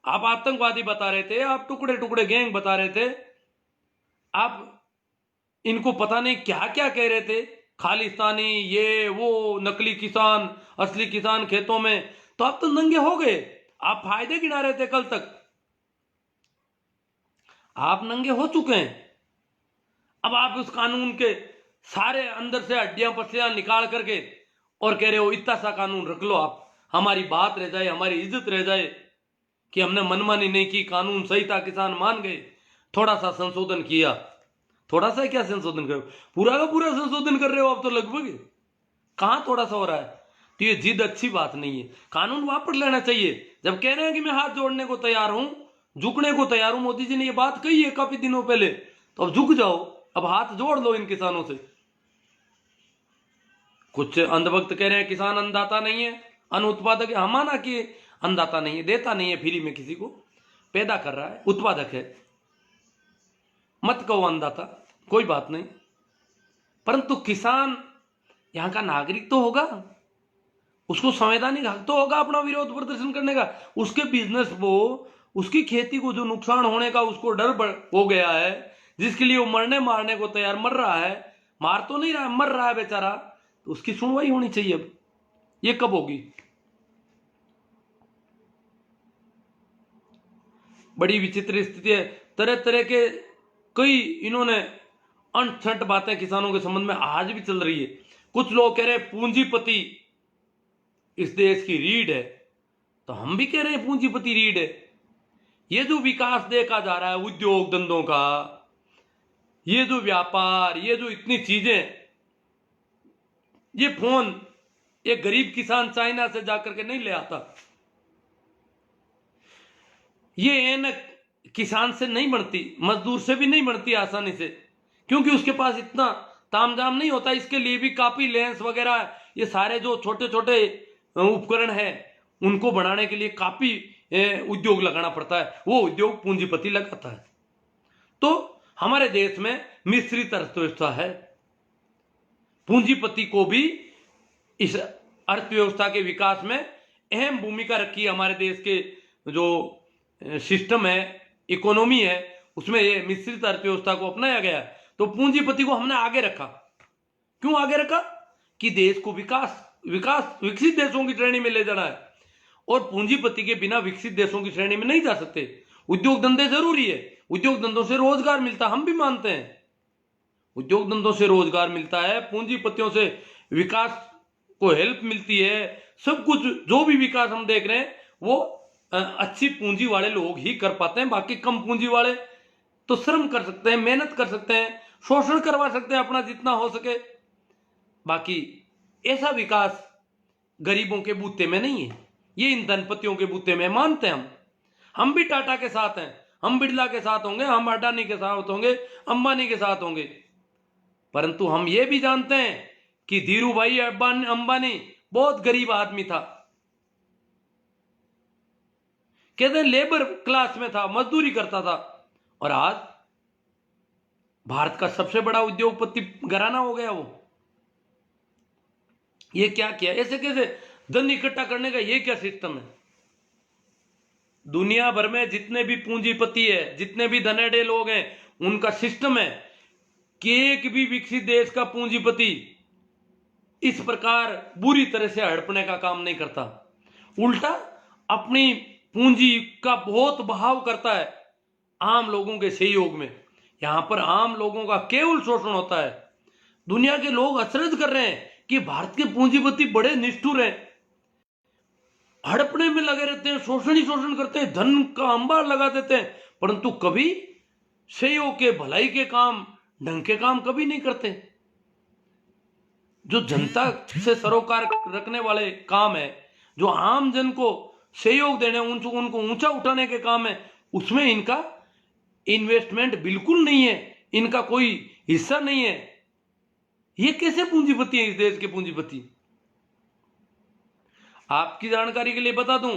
आप आतंकवादी बता रहे थे, आप टुकड़े टुकड़े गैंग बता रहे थे, आप इनको पता नहीं क्या क्या कह रहे थे, खालिस्तानी, ये वो, नकली किसान, असली किसान खेतों में। तो आप तो नंगे हो गए, आप फायदे गिना रहे थे कल तक, आप नंगे हो चुके हैं। अब आप उस कानून के सारे अंदर से हड्डियां पसलियां निकाल करके और कह रहे हो इतना सा कानून रख लो, आप हमारी बात रह जाए, हमारी इज्जत रह जाए कि हमने मनमानी नहीं की, कानून सही था, किसान मान गए, थोड़ा सा संशोधन किया। थोड़ा सा क्या संशोधन कर रहे हो, पूरा का पूरा संशोधन कर रहे हो आप तो लगभग। कहां थोड़ा सा हो रहा है? तो ये जिद अच्छी बात नहीं है, कानून वापस लेना चाहिए। जब कह रहे हैं कि मैं हाथ जोड़ने को तैयार हूं, झुकने को तैयार हूं, मोदी जी ने ये बात कही है काफी दिनों पहले, तो अब झुक जाओ, अब हाथ जोड़ लो इन किसानों से। कुछ अंधभक्त कह रहे हैं किसान अन्नदाता नहीं है, अन्न उत्पादक है। हम माना कि अन्नदाता नहीं है, देता नहीं है फ्री में, किसी को पैदा कर रहा है, उत्पादक है, मत कहो अन्नदाता, कोई बात नहीं, परंतु किसान यहां का नागरिक तो होगा, उसको संवैधानिक हक तो होगा अपना विरोध प्रदर्शन करने का। उसके बिजनेस को, उसकी खेती को जो नुकसान होने का उसको डर हो गया है, जिसके लिए वो मरने मारने को तैयार, मर रहा है, मार तो नहीं रहा है, मर रहा है बेचारा, तो उसकी सुनवाई होनी चाहिए। अब ये कब होगी? बड़ी विचित्र स्थिति है। तरह तरह के कई इन्होंने अनछट बातें किसानों के संबंध में आज भी चल रही है। कुछ लोग कह रहे हैं पूंजीपति इस देश की रीढ़ है, तो हम भी कह रहे हैं पूंजीपति रीढ़ है। ये जो विकास देखा जा रहा है उद्योग धंधों का, ये जो व्यापार, ये जो इतनी चीजें, ये फोन एक गरीब किसान चाइना से जाकर के नहीं ले आता, ये ऐनक किसान से नहीं बनती, मजदूर से भी नहीं बनती आसानी से, क्योंकि उसके पास इतना तामझाम नहीं होता। इसके लिए भी काफी लेंस वगैरह, ये सारे जो छोटे छोटे उपकरण है, उनको बनाने के लिए काफी उद्योग लगाना पड़ता है, वो उद्योग पूंजीपति लगाता है। तो हमारे देश में मिश्रित अर्थव्यवस्था है, पूंजीपति को भी इस अर्थव्यवस्था के विकास में अहम भूमिका रखी है। हमारे देश के जो सिस्टम है, इकोनॉमी है, उसमें ये मिश्रित अर्थव्यवस्था को अपनाया गया है। तो पूंजीपति को हमने आगे रखा। क्यों आगे रखा? कि देश को विकसित देशों की श्रेणी में ले जाना है, और पूंजीपति के बिना विकसित देशों की श्रेणी में नहीं जा सकते। उद्योग धंधे जरूरी है, उद्योग धंधों से रोजगार मिलता है, हम भी मानते हैं, उद्योग धंधों से रोजगार मिलता है, पूंजीपतियों से विकास को हेल्प मिलती है। सब कुछ जो भी विकास हम देख रहे हैं वो अच्छी पूंजी वाले लोग ही कर पाते हैं। बाकी कम पूंजी वाले तो श्रम कर सकते हैं, मेहनत कर सकते हैं, शोषण करवा सकते हैं अपना जितना हो सके। बाकी ऐसा विकास गरीबों के बूते में नहीं है, ये इन धनपतियों के बूते में। मानते हैं हम भी टाटा के साथ हैं, हम बिरला के साथ होंगे, हम अडानी के साथ होंगे, अंबानी के साथ होंगे, परंतु हम ये भी जानते हैं कि धीरू भाई अंबानी बहुत गरीब आदमी था, कहते हैं लेबर क्लास में था, मजदूरी करता था, और आज भारत का सबसे बड़ा उद्योगपति घराना हो गया वो। ये क्या किया? ऐसे कैसे धन इकट्ठा करने का ये क्या सिस्टम है? दुनिया भर में जितने भी पूंजीपति है, जितने भी धनेडे लोग हैं, उनका सिस्टम है कि एक भी विकसित देश का पूंजीपति इस प्रकार बुरी तरह से हड़पने का काम नहीं करता, उल्टा अपनी पूंजी का बहुत बहाव करता है आम लोगों के सहयोग में। यहां पर आम लोगों का केवल शोषण होता है। दुनिया के लोग अचरज कर रहे हैं कि भारत के पूंजीपति बड़े निष्ठुर हैं, हड़पने में लगे रहते हैं, शोषण ही शोषण करते हैं, धन का अंबार लगा देते हैं, परंतु कभी सहयोग के, भलाई के काम, ढंग के काम कभी नहीं करते। जो जनता से सरोकार रखने वाले काम है, जो आम जन को सहयोग देने, उनको ऊंचा उठाने के काम है, उसमें इनका इन्वेस्टमेंट बिल्कुल नहीं है, इनका कोई हिस्सा नहीं है। ये कैसे पूंजीपति है इस देश के पूंजीपति? आपकी जानकारी के लिए बता दूं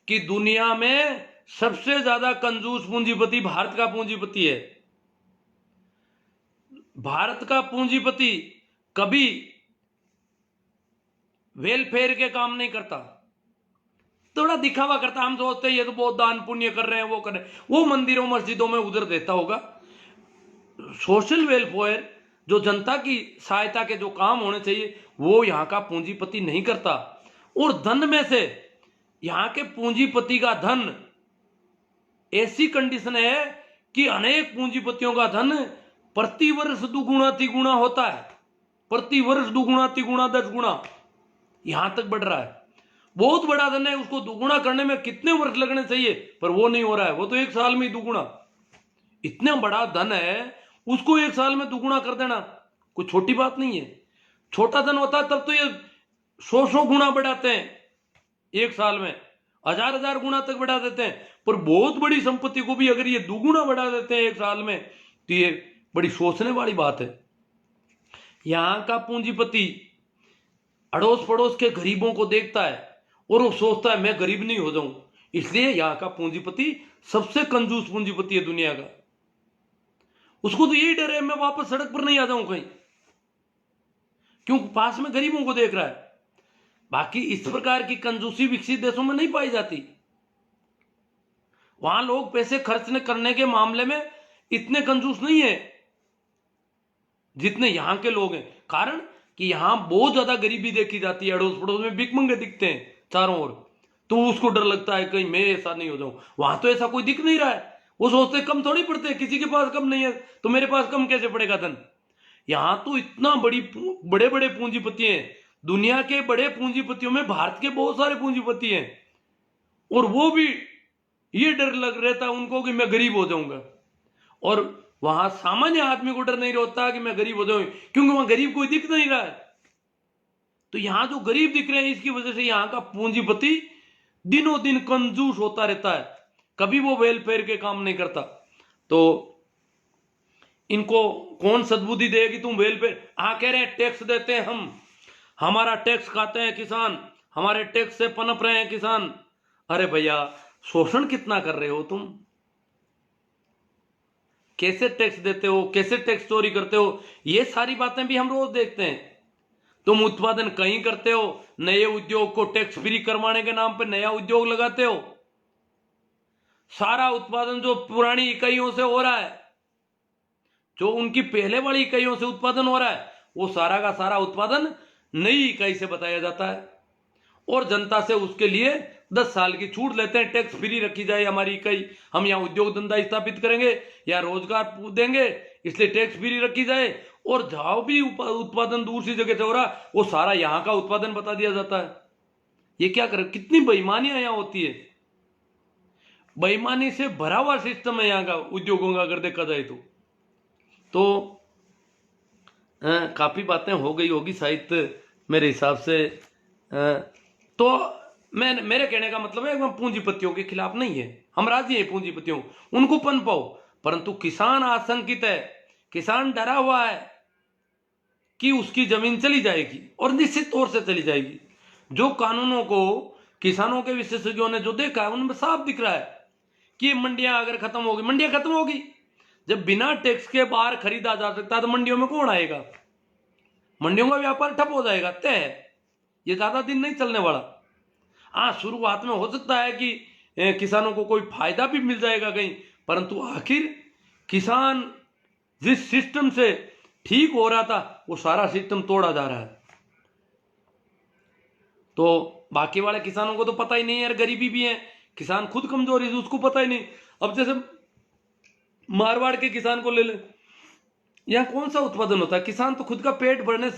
कि दुनिया में सबसे ज्यादा कंजूस पूंजीपति भारत का पूंजीपति है। भारत का पूंजीपति कभी वेलफेयर के काम नहीं करता, थोड़ा दिखावा करता। हम सोचते हैं ये तो बहुत दान पुण्य कर रहे हैं, वो कर रहे हैं, वो मंदिरों मस्जिदों में उधर देता होगा। सोशल वेलफेयर, जो जनता की सहायता के जो काम होने चाहिए, वो यहां का पूंजीपति नहीं करता। और धन में से यहां के पूंजीपति का धन, ऐसी कंडीशन है कि अनेक पूंजीपतियों का धन प्रति वर्ष दुगुना तिगुना होता है, प्रति वर्ष दुगुना तिगुना 10 गुना यहां तक बढ़ रहा है। बहुत बड़ा धन है, उसको दुगुना करने में कितने वर्ष लगने चाहिए, पर वो नहीं हो रहा है, वो तो 1 साल में ही दुगुना। इतना बड़ा धन है, उसको 1 साल में दुगुना कर देना कोई छोटी बात नहीं है। छोटा धन होता है तब तो ये 100 गुना बढ़ाते हैं, 1 साल में 1000 गुना तक बढ़ा देते हैं। पर बहुत बड़ी संपत्ति को भी अगर ये दुगुना बढ़ा देते हैं 1 साल में, तो ये बड़ी सोचने वाली बात है। यहां का पूंजीपति अड़ोस पड़ोस के गरीबों को देखता है और वो सोचता है मैं गरीब नहीं हो जाऊं, इसलिए यहां का पूंजीपति सबसे कंजूस पूंजीपति है दुनिया का। उसको तो यही डर है मैं वापस सड़क पर नहीं आ जाऊं कहीं, क्यों? पास में गरीबों को देख रहा है। बाकी इस प्रकार की कंजूसी विकसित देशों में नहीं पाई जाती। वहां लोग पैसे खर्च करने के मामले में इतने कंजूस नहीं है जितने यहां के लोग हैं। कारण कि यहां बहुत ज्यादा गरीबी देखी जाती है, अड़ोस पड़ोस में भिखमंगे दिखते हैं चारों ओर, तो उसको डर लगता है कहीं मैं ऐसा नहीं हो जाऊं। वहां तो ऐसा कोई दिख नहीं रहा है, वो सोचते कम थोड़ी पड़ते, किसी के पास कम नहीं है तो मेरे पास कम कैसे पड़ेगा धन। यहां तो इतना बड़े बड़े पूंजीपति हैं, दुनिया के बड़े पूंजीपतियों में भारत के बहुत सारे पूंजीपति हैं, और वो भी ये डर लग रहता है उनको कि मैं गरीब हो जाऊंगा। और वहां सामान्य आदमी को डर नहीं रहता कि मैं गरीब हो जाऊं, क्योंकि वहां गरीब कोई दिख नहीं रहा है। तो यहां जो गरीब दिख रहे हैं, इसकी वजह से यहां का पूंजीपति दिनों दिन कंजूस होता रहता है, कभी वो वेलफेयर के काम नहीं करता। तो इनको कौन सद्बुद्धि दे कि तुम वेलफेयर, कह रहे हैं टैक्स देते हैं हम, हमारा टैक्स खाते हैं किसान, हमारे टैक्स से पनप रहे हैं किसान। अरे भैया, शोषण कितना कर रहे हो तुम? कैसे टैक्स देते हो, कैसे टैक्स चोरी करते हो, ये सारी बातें भी हम रोज देखते हैं। तुम उत्पादन कहीं करते हो, नए उद्योग को टैक्स फ्री करवाने के नाम पर नया उद्योग लगाते हो। सारा उत्पादन जो पुरानी इकाइयों से हो रहा है, जो उनकी पहले वाली इकाइयों से उत्पादन हो रहा है, वो सारा का सारा उत्पादन नई इकाई से बताया जाता है, और जनता से उसके लिए 10 साल की छूट लेते हैं। टैक्स फ्री रखी जाए हमारी इकाई, हम यहाँ उद्योग धंधा स्थापित करेंगे या रोजगार देंगे, इसलिए टैक्स फ्री रखी जाए। और जहां भी उत्पादन दूसरी जगह से हो रहा, वो सारा यहाँ का उत्पादन बता दिया जाता है। ये क्या करे, कितनी बेईमानियां यहाँ होती है। बेईमानी से भरा हुआ सिस्टम है यहाँ का उद्योगों का, अगर देखा जाए तो काफी बातें हो गई होगी साहित्य मेरे हिसाब से। तो मेरे कहने का मतलब है पूंजीपतियों के खिलाफ नहीं है, हम राजी हैं पूंजीपतियों, उनको पनपाओ, परंतु किसान आशंकित है, किसान डरा हुआ है कि उसकी जमीन चली जाएगी, और निश्चित तौर से चली जाएगी। जो कानूनों को किसानों के विशेषज्ञों ने जो देखा है, उनमें साफ दिख रहा है कि मंडियां अगर खत्म होगी, मंडियां खत्म होगी। जब बिना टैक्स के बाहर खरीदा जा सकता है तो मंडियों में कौन आएगा? मंडियों का व्यापार ठप हो जाएगा, तय है, ये ज्यादा दिन नहीं चलने वाला। हाँ, शुरुआत में हो सकता है कि किसानों को कोई फायदा भी मिल जाएगा कहीं, परंतु आखिर किसान जिस सिस्टम से ठीक हो रहा था, वो सारा सिस्टम तोड़ा जा रहा है। तो बाकी वाले किसानों को तो पता ही नहीं है यार, गरीबी भी है, किसान खुद कमजोर है, उसको पता ही नहीं। अब जैसे मारवाड़ के किसान को ले ले, यहाँ कौन सा उत्पादन होता है? किसान तो खुद का पेट भरने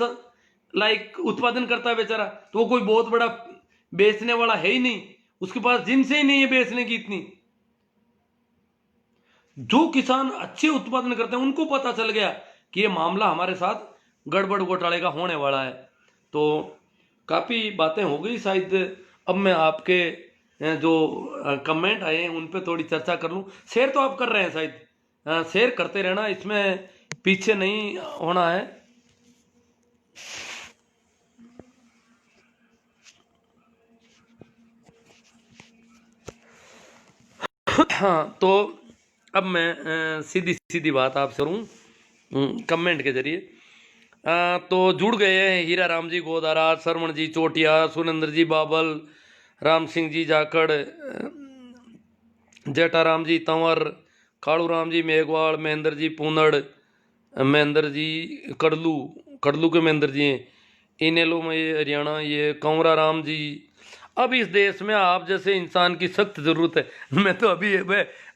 लाइक उत्पादन करता है बेचारा, तो वो कोई बहुत बड़ा बेचने वाला है ही नहीं, उसके पास जिनसे ही नहीं है बेचने की इतनी। जो किसान अच्छे उत्पादन करते हैं, उनको पता चल गया कि ये मामला हमारे साथ गड़बड़ घोटाले का होने वाला है, तो काफ़ी बातें हो गई शायद। अब मैं आपके जो कमेंट आए हैं उन पे थोड़ी चर्चा कर लूँ। शेयर तो आप कर रहे हैं शायद, शेयर करते रहना, इसमें पीछे नहीं होना है। हाँ, तो अब मैं सीधी सीधी बात आपसे करूँ कमेंट के जरिए। तो जुड़ गए हैं हीरा राम जी गोदारा, सरवण जी चोटिया, सुरेंद्र जी बाबल, राम सिंह जी जाखड़, जेठाराम जी तंवर, कालू राम जी मेघवाल, महेंद्र जी पूनड़, महेंद्र जी कड़लू, कड़लू के महेंद्र जी हैं, इनेलो में ये हरियाणा, ये कंवरा राम जी। अब इस देश में आप जैसे इंसान की सख्त जरूरत है। मैं तो अभी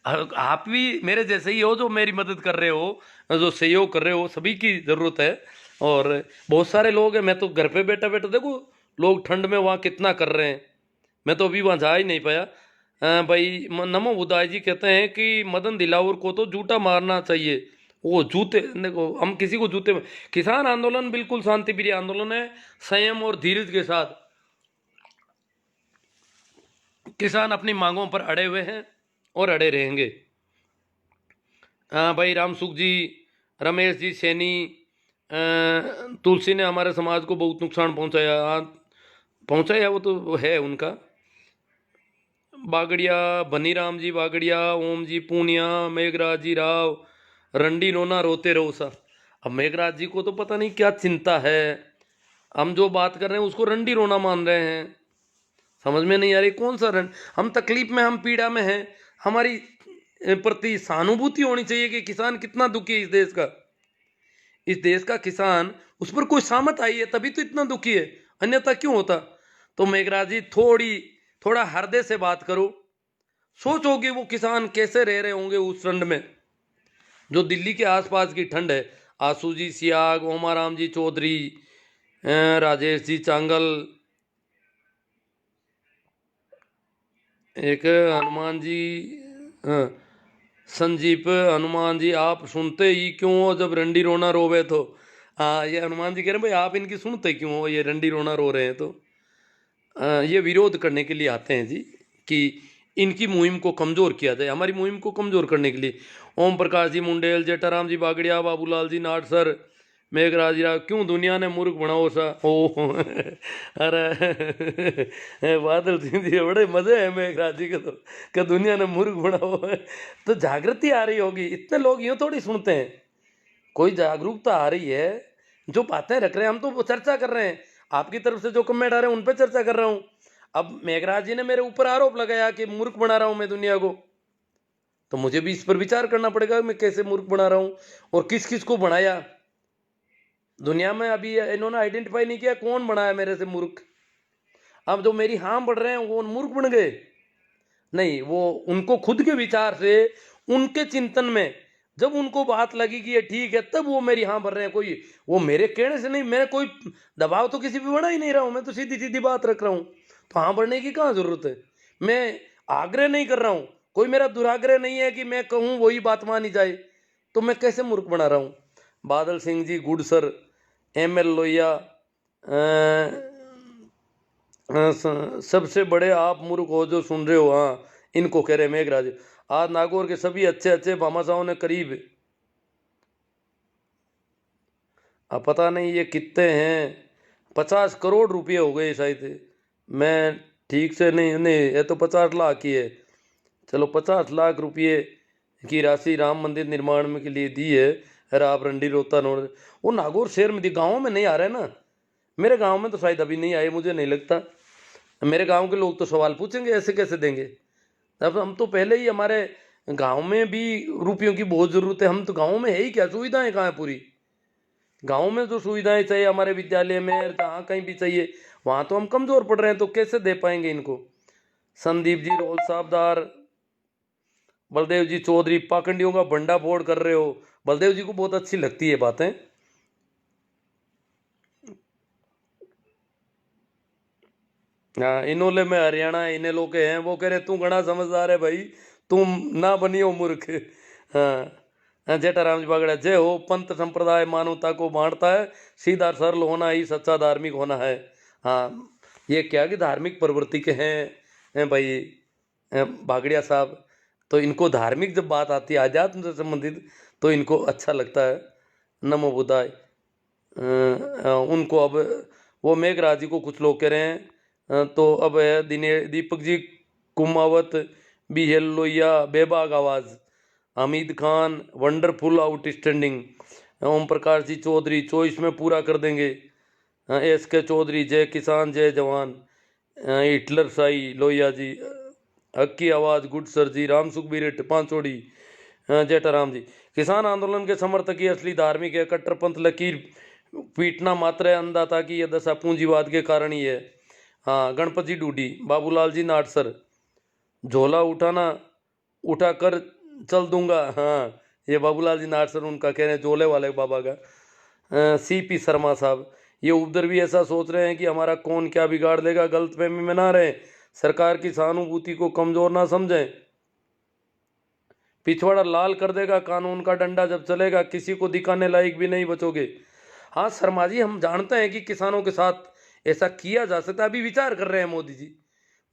आप भी मेरे जैसे ही हो जो मेरी मदद कर रहे हो, जो सहयोग कर रहे हो, सभी की जरूरत है। और बहुत सारे लोग हैं, मैं तो घर पे बैठा बैठा देखो लोग ठंड में वहाँ कितना कर रहे हैं, मैं तो अभी वहाँ जा ही नहीं पाया। भाई नमो बुदाई जी कहते हैं कि मदन दिलावर को तो जूता मारना चाहिए। वो जूते देखो, हम किसी को जूते में, किसान आंदोलन बिल्कुल शांति प्रिय आंदोलन है। संयम और धीरज के साथ किसान अपनी मांगों पर अड़े हुए हैं और अड़े रहेंगे। भाई राम सुख जी, रमेश जी सैनी, तुलसी ने हमारे समाज को बहुत नुकसान पहुंचाया, पहुंचाया वो तो है उनका। बागड़िया, बनीराम जी बागड़िया, ओम जी पूनिया, मेघराज जी राव, रंडी रोना रोते रहो सा। अब मेघराज जी को तो पता नहीं क्या चिंता है, हम जो बात कर रहे हैं उसको रंडी रोना मान रहे हैं। समझ में नहीं आ रही कौन सा हम तकलीफ में, हम पीड़ा में हैं। हमारी प्रति सहानुभूति होनी चाहिए कि किसान कितना दुखी है इस देश का। इस देश का किसान, उस पर कोई सामत आई है तभी तो इतना दुखी है, अन्यथा क्यों होता। तो मेघराज जी थोड़ा हृदय से बात करो, सोचोगे वो किसान कैसे रह रहे होंगे उस ठंड में, जो दिल्ली के आसपास की ठंड है। आसू जी सियाग, ओमाराम जी चौधरी, राजेश जी चांगल, एक हनुमान जी, हाँ, संजीप हनुमान जी, आप सुनते ही क्यों हो जब रंडी रोना रोवे तो। हाँ, ये हनुमान जी कह रहे हैं भाई आप इनकी सुनते क्यों हो, ये रंडी रोना रो रहे हैं तो। ये विरोध करने के लिए आते हैं जी, कि इनकी मुहिम को कमज़ोर किया जाए, हमारी मुहिम को कमज़ोर करने के लिए। ओम प्रकाश जी मुंडेल, जेठाराम जी बागड़िया, बाबूलाल जी नाटसर, मेघराज जी राव, क्यों दुनिया ने मूर्ख बनाओ सा। ओ अरे बादल सिंह जी बड़े मज़े हैं मेघराज जी के तो, कि दुनिया ने मूर्ख बनाओ है। तो जागृति आ रही होगी, इतने लोग यूँ थोड़ी सुनते हैं, कोई जागरूकता आ रही है। जो बातें रख रहे हैं हम तो चर्चा कर रहे हैं, आपकी तरफ से जो कमेंट आ रहे हैं उन पर चर्चा कर रहा हूँ। अब मेघराज जी ने मेरे ऊपर आरोप लगाया कि मूर्ख बना रहा हूं मैं दुनिया को, तो मुझे भी इस पर विचार करना पड़ेगा मैं कैसे मूर्ख बना रहा हूं और किस किस को बनाया दुनिया में। अभी इन्होंने आइडेंटिफाई नहीं किया कौन बनाया मेरे से मूर्ख। अब जो मेरी हाँ बढ़ रहे हैं वो मूर्ख बन गए नहीं, वो उनको खुद के विचार से, उनके चिंतन में जब उनको बात लगी कि ये ठीक है, तब वो मेरी हाँ भर रहे हैं। कोई वो मेरे कहने से नहीं, मैं कोई दबाव तो किसी पे बना ही नहीं रहा हूं, मैं तो सीधी सीधी बात रख रहा हूं। तो हाँ भरने की कहाँ जरूरत है, मैं आग्रह नहीं कर रहा हूं, कोई मेरा दुराग्रह नहीं है कि मैं कहूँ वही बात मानी जाए, तो मैं कैसे मूर्ख बना रहा हूँ। बादल सिंह जी गुडसर, एम एल लोहिया, सबसे बड़े आप मूर्ख हो जो सुन रहे हो। हाँ, इनको कह रहे मेघराज। आज नागौर के सभी अच्छे अच्छे भामाशाहों ने करीब, अब पता नहीं ये कितने हैं, 50 करोड़ रुपये हो गए शायद, मैं ठीक से नहीं नहीं, ये तो 50 लाख की है। चलो 50 लाख रुपये की राशि राम मंदिर निर्माण में के लिए दी है। अरे आप रंडी रोता नोड़, वो नागौर शहर में दी, गाँव में नहीं आ रहे ना। मेरे गांव में तो शायद अभी नहीं आए, मुझे नहीं लगता। मेरे गांव के लोग तो सवाल पूछेंगे ऐसे कैसे देंगे। अब हम तो पहले ही, हमारे गांव में भी रुपयों की बहुत ज़रूरत है। हम तो गांव में है ही क्या, सुविधाएं कहाँ है पूरी। गांव में जो सुविधाएं चाहिए हमारे विद्यालय में, जहाँ कहीं भी चाहिए, वहाँ तो हम कमज़ोर पड़ रहे हैं, तो कैसे दे पाएंगे इनको। संदीप जी रोल साहबदार, बलदेव जी चौधरी, पाखंडियों का भंडा फोड़ कर रहे हो। बलदेव जी को बहुत अच्छी लगती है बातें। हाँ, इनोले में हरियाणा इन्हें लोग हैं, वो कह रहे तू घना समझदार है भाई, तुम ना बनियो मूर्ख। हाँ, जेठाराम जी बागड़ा जय हो। पंथ संप्रदाय मानवता को बांटता है, सीधा सरल होना ही सच्चा धार्मिक होना है। हाँ, ये क्या कि धार्मिक प्रवृत्ति के हैं भाई बागड़िया साहब, तो इनको धार्मिक जब बात आती है आध्यात्म से संबंधित तो इनको अच्छा लगता है। नमो बुद्धाय। उनको अब वो मेघराज जी को कुछ लोग कह रहे हैं तो अब है दीपक जी कुमावत भी लोहिया बेबाग आवाज़, Hamid Khan wonderful outstanding, Om Prakash ji Chaudhary choice में पूरा कर देंगे, एस के चौधरी जय किसान जय जवान, हिटलर साई लोहिया जी, हक की आवाज़ गुड सर जी, राम सुखबीर पांचोड़ी, जेठाराम जी किसान आंदोलन के समर्थक ही असली धार्मिक है, कट्टरपंथ लकीर पीटना मात्र है अंधाता की यह दशा पूंजीवाद के कारण ही है। हाँ, गणपति डूडी, बाबूलाल जी नाटसर, झोला उठाना उठा कर चल दूंगा। हाँ, ये बाबूलाल जी नाटसर उनका कह रहे हैं, झोले वाले बाबा का। सीपी शर्मा साहब, ये उधर भी ऐसा सोच रहे हैं कि हमारा कौन क्या बिगाड़ देगा, गलतफहमी में ना रहे, सरकार की सहानुभूति को कमजोर ना समझें, पिछवाड़ा लाल कर देगा कानून का डंडा जब चलेगा, किसी को दिखाने लायक भी नहीं बचोगे। हाँ शर्मा जी, हम जानते हैं कि किसानों के साथ ऐसा किया जा सकता है, अभी विचार कर रहे हैं मोदी जी।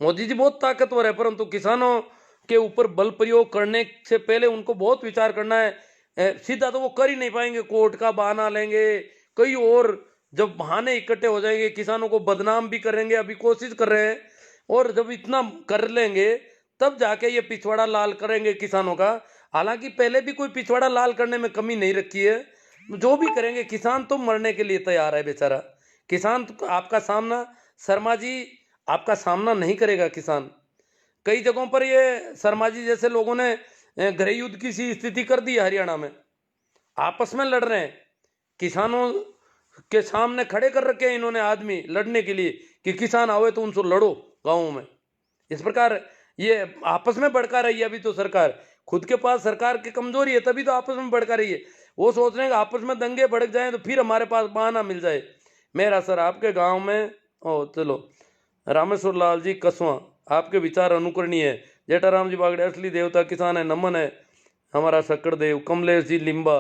मोदी जी बहुत ताकतवर है, परंतु किसानों के ऊपर बल प्रयोग करने से पहले उनको बहुत विचार करना है। सीधा तो वो कर ही नहीं पाएंगे, कोर्ट का बहाना लेंगे, कई और जब बहाने इकट्ठे हो जाएंगे, किसानों को बदनाम भी करेंगे, अभी कोशिश कर रहे हैं, और जब इतना कर लेंगे तब जाके ये पिछवाड़ा लाल करेंगे किसानों का। हालांकि पहले भी कोई पिछवाड़ा लाल करने में कमी नहीं रखी है, जो भी करेंगे किसान तो मरने के लिए तैयार है बेचारा। किसान तो आपका सामना, शर्मा जी आपका सामना नहीं करेगा किसान। कई जगहों पर ये शर्मा जी जैसे लोगों ने गृह युद्ध की सी स्थिति कर दी है, हरियाणा में आपस में लड़ रहे हैं, किसानों के सामने खड़े कर रखे हैं इन्होंने आदमी लड़ने के लिए कि किसान आवे तो उनसे लड़ो गाँव में। इस प्रकार ये आपस में भड़का रही है। अभी तो सरकार खुद के पास सरकार की कमजोरी है, तभी तो आपस में भड़का रही है। वो सोच रहे हैं कि आपस में दंगे भड़क जाएं तो फिर हमारे पास बहाना मिल जाए। मेरा सर आपके गांव में चलो रामेश्वर लाल जी कसवा, आपके विचार अनुकरणीय है। जेठाराम जी बागड़े असली देवता किसान है, नमन है हमारा शक्कर देव। कमलेश जी लिम्बा,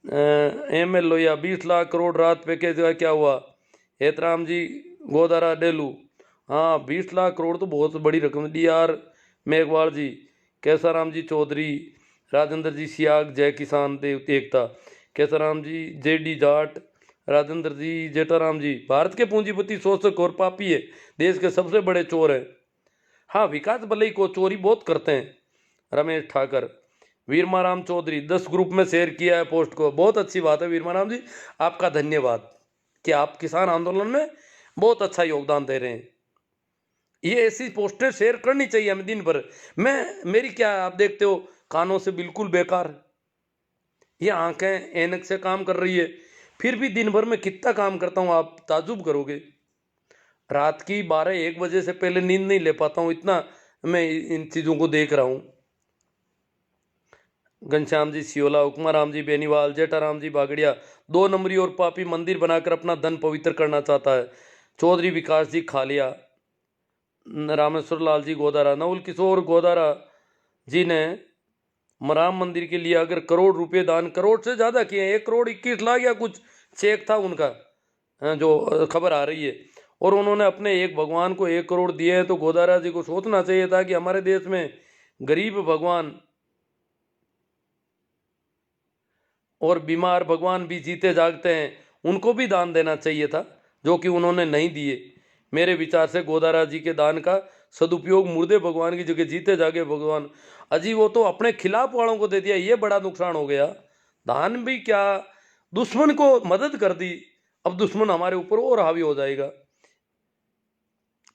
एम एल लोहिया, 20 लाख करोड़ रात पैकेज का क्या हुआ। हेतराम जी गोदारा डेलू, हाँ 20 लाख करोड़ तो बहुत बड़ी रकम। डी आर मेघवाल जी, कैसाराम जी चौधरी, राजेंद्र जी सियाग जय किसान देव एकता, कैसाराम जी जे डी जाट, राजेंद्र जी, जेठाराम जी भारत के पूंजीपति शोषक और पापी है, देश के सबसे बड़े चोर हैं। हाँ, विकास भले को चोरी बहुत करते हैं। रमेश ठाकर, वीरमाराम चौधरी 10 ग्रुप में शेयर किया है पोस्ट को, बहुत अच्छी बात है वीरमाराम जी, आपका धन्यवाद कि आप किसान आंदोलन में बहुत अच्छा योगदान दे रहे हैं। ये ऐसी पोस्टें शेयर करनी चाहिए हमें दिन भर। मेरी क्या आप देखते हो कानों से बिल्कुल बेकार, ये आंखें ऐनक से काम कर रही है, फिर भी दिन भर में कितना काम करता हूँ आप ताजुब करोगे। रात की 12-1 बजे से पहले नींद नहीं ले पाता हूँ, इतना मैं इन चीज़ों को देख रहा हूँ। घनश्याम जी सियोला, उकमाराम जी बेनीवाल, जेठाराम जी बागड़िया 2 नंबरी और पापी मंदिर बनाकर अपना धन पवित्र करना चाहता है। चौधरी विकास जी खालिया, रामेश्वर लाल जी गोदारा, नवल किशोर गोदारा जी ने राम मंदिर के लिए अगर करोड़ रुपए दान, करोड़ से ज़्यादा किए, 1 करोड़ 21 लाख या कुछ चेक था उनका, जो खबर आ रही है, और उन्होंने अपने एक भगवान को 1 करोड़ दिए हैं, तो गोदारा जी को सोचना चाहिए था कि हमारे देश में गरीब भगवान और बीमार भगवान भी जीते जागते हैं, उनको भी दान देना चाहिए था, जो कि उन्होंने नहीं दिए। मेरे विचार से गोदारा जी के दान का सदुपयोग मुर्दे भगवान की जगह जीते जागे भगवान, अजी वो तो अपने खिलाफ वालों को दे दिया, ये बड़ा नुकसान हो गया। दान भी क्या, दुश्मन को मदद कर दी, अब दुश्मन हमारे ऊपर और हावी हो जाएगा।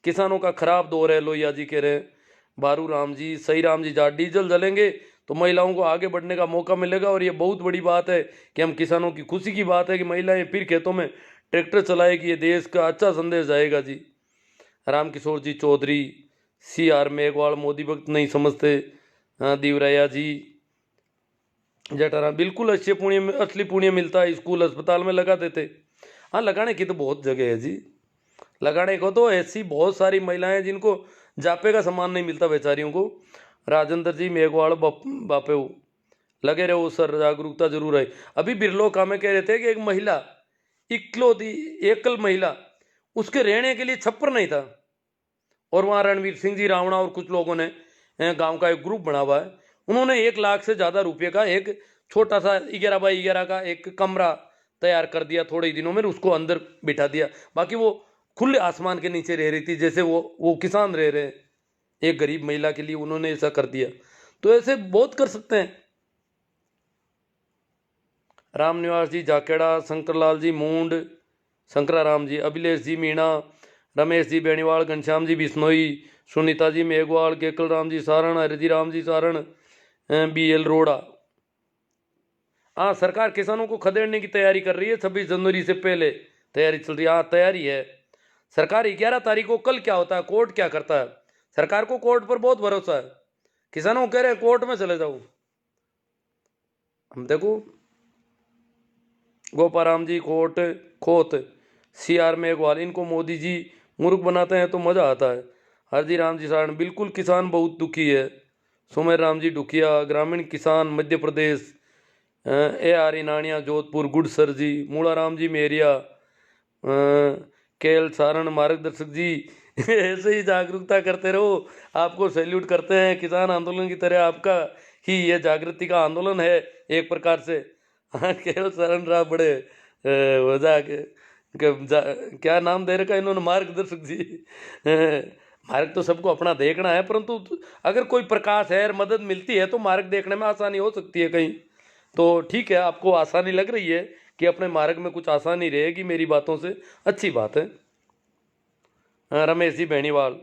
किसानों का खराब दौर है, लोहिया जी कह रहे हैं। बारू राम जी, सही राम जी जाट, डीजल जलेंगे तो महिलाओं को आगे बढ़ने का मौका मिलेगा, और ये बहुत बड़ी बात है कि हम किसानों की खुशी की बात है कि महिलाएं फिर खेतों में ट्रैक्टर चलाएगी, ये देश का अच्छा संदेश जाएगा जी। रामकिशोर जी चौधरी, सी आर मेघवाल, मोदी भक्त नहीं समझते, दीवराया जी, जटारा बिल्कुल अच्छे पुण्य, असली पुण्य मिलता है, स्कूल अस्पताल में लगा देते। हाँ, लगाने की तो बहुत जगह है जी, लगाने को तो ऐसी बहुत सारी महिलाएं जिनको जापे का सामान नहीं मिलता बेचारियों को। राजेंद्र जी मेघवाल बापेऊ, लगे रहो सर, जागरूकता जरूर है। अभी बिरलोका में कह रहे थे कि एक महिला, इकलौती एकल महिला, उसके रहने के लिए छप्पर नहीं था, और वहाँ रणवीर सिंह जी रावणा और कुछ लोगों ने गांव का एक ग्रुप बना हुआ है, उन्होंने 1 लाख से ज़्यादा रुपये का एक छोटा सा 11 बाई 11 का एक कमरा तैयार कर दिया थोड़े ही दिनों में, उसको अंदर बिठा दिया। बाकी वो खुले आसमान के नीचे रह रही थी, जैसे वो किसान रह रहे हैं, एक गरीब महिला के लिए उन्होंने ऐसा कर दिया। तो ऐसे बहुत कर सकते हैं। रामनिवास जी जाकेड़ा, शंकरलाल जी मूंड, शंकराराम जी, अभिलेष जी मीणा, रमेश जी बेणीवाल, घनश्याम जी बिश्नोई, सुनीता जी मेघवाल, केकल राम जी सारण, हरिजी राम जी सारण, BL रोड़ा। हाँ, सरकार किसानों को खदेड़ने की तैयारी कर रही है, 26 जनवरी से पहले तैयारी चल रही है। हाँ, तैयारी है। सरकार 11 तारीख को, कल क्या होता है, कोर्ट क्या करता है, सरकार को कोर्ट पर बहुत भरोसा है। किसानों को कह रहे हैं कोर्ट में चले जाओ। हम देखो, गोपाराम जी खोत, CR मेघवाल, इनको मोदी जी मूर्ख बनाते हैं तो मजा आता है। हरजी राम जी सारण, बिल्कुल किसान बहुत दुखी है। सुमेर राम जी डुकिया, ग्रामीण किसान मध्य प्रदेश, AR इनानिया जोधपुर, गुडसर जी, मूलाराम जी मेरिया, KL सारण मार्गदर्शक जी। ऐसे ही जागरूकता करते रहो, आपको सैल्यूट करते हैं। किसान आंदोलन की तरह आपका ही ये जागृति का आंदोलन है एक प्रकार से। हाँ, KL सारण राव बड़े क्या नाम दे रखा इन्होंने, मार्गदर्शक जी। मार्ग तो सबको अपना देखना है, परंतु अगर कोई प्रकाश है और मदद मिलती है तो मार्ग देखने में आसानी हो सकती है कहीं। तो ठीक है, आपको आसानी लग रही है कि अपने मार्ग में कुछ आसानी रहेगी मेरी बातों से, अच्छी बात है। रमेश जी बेणीवाल,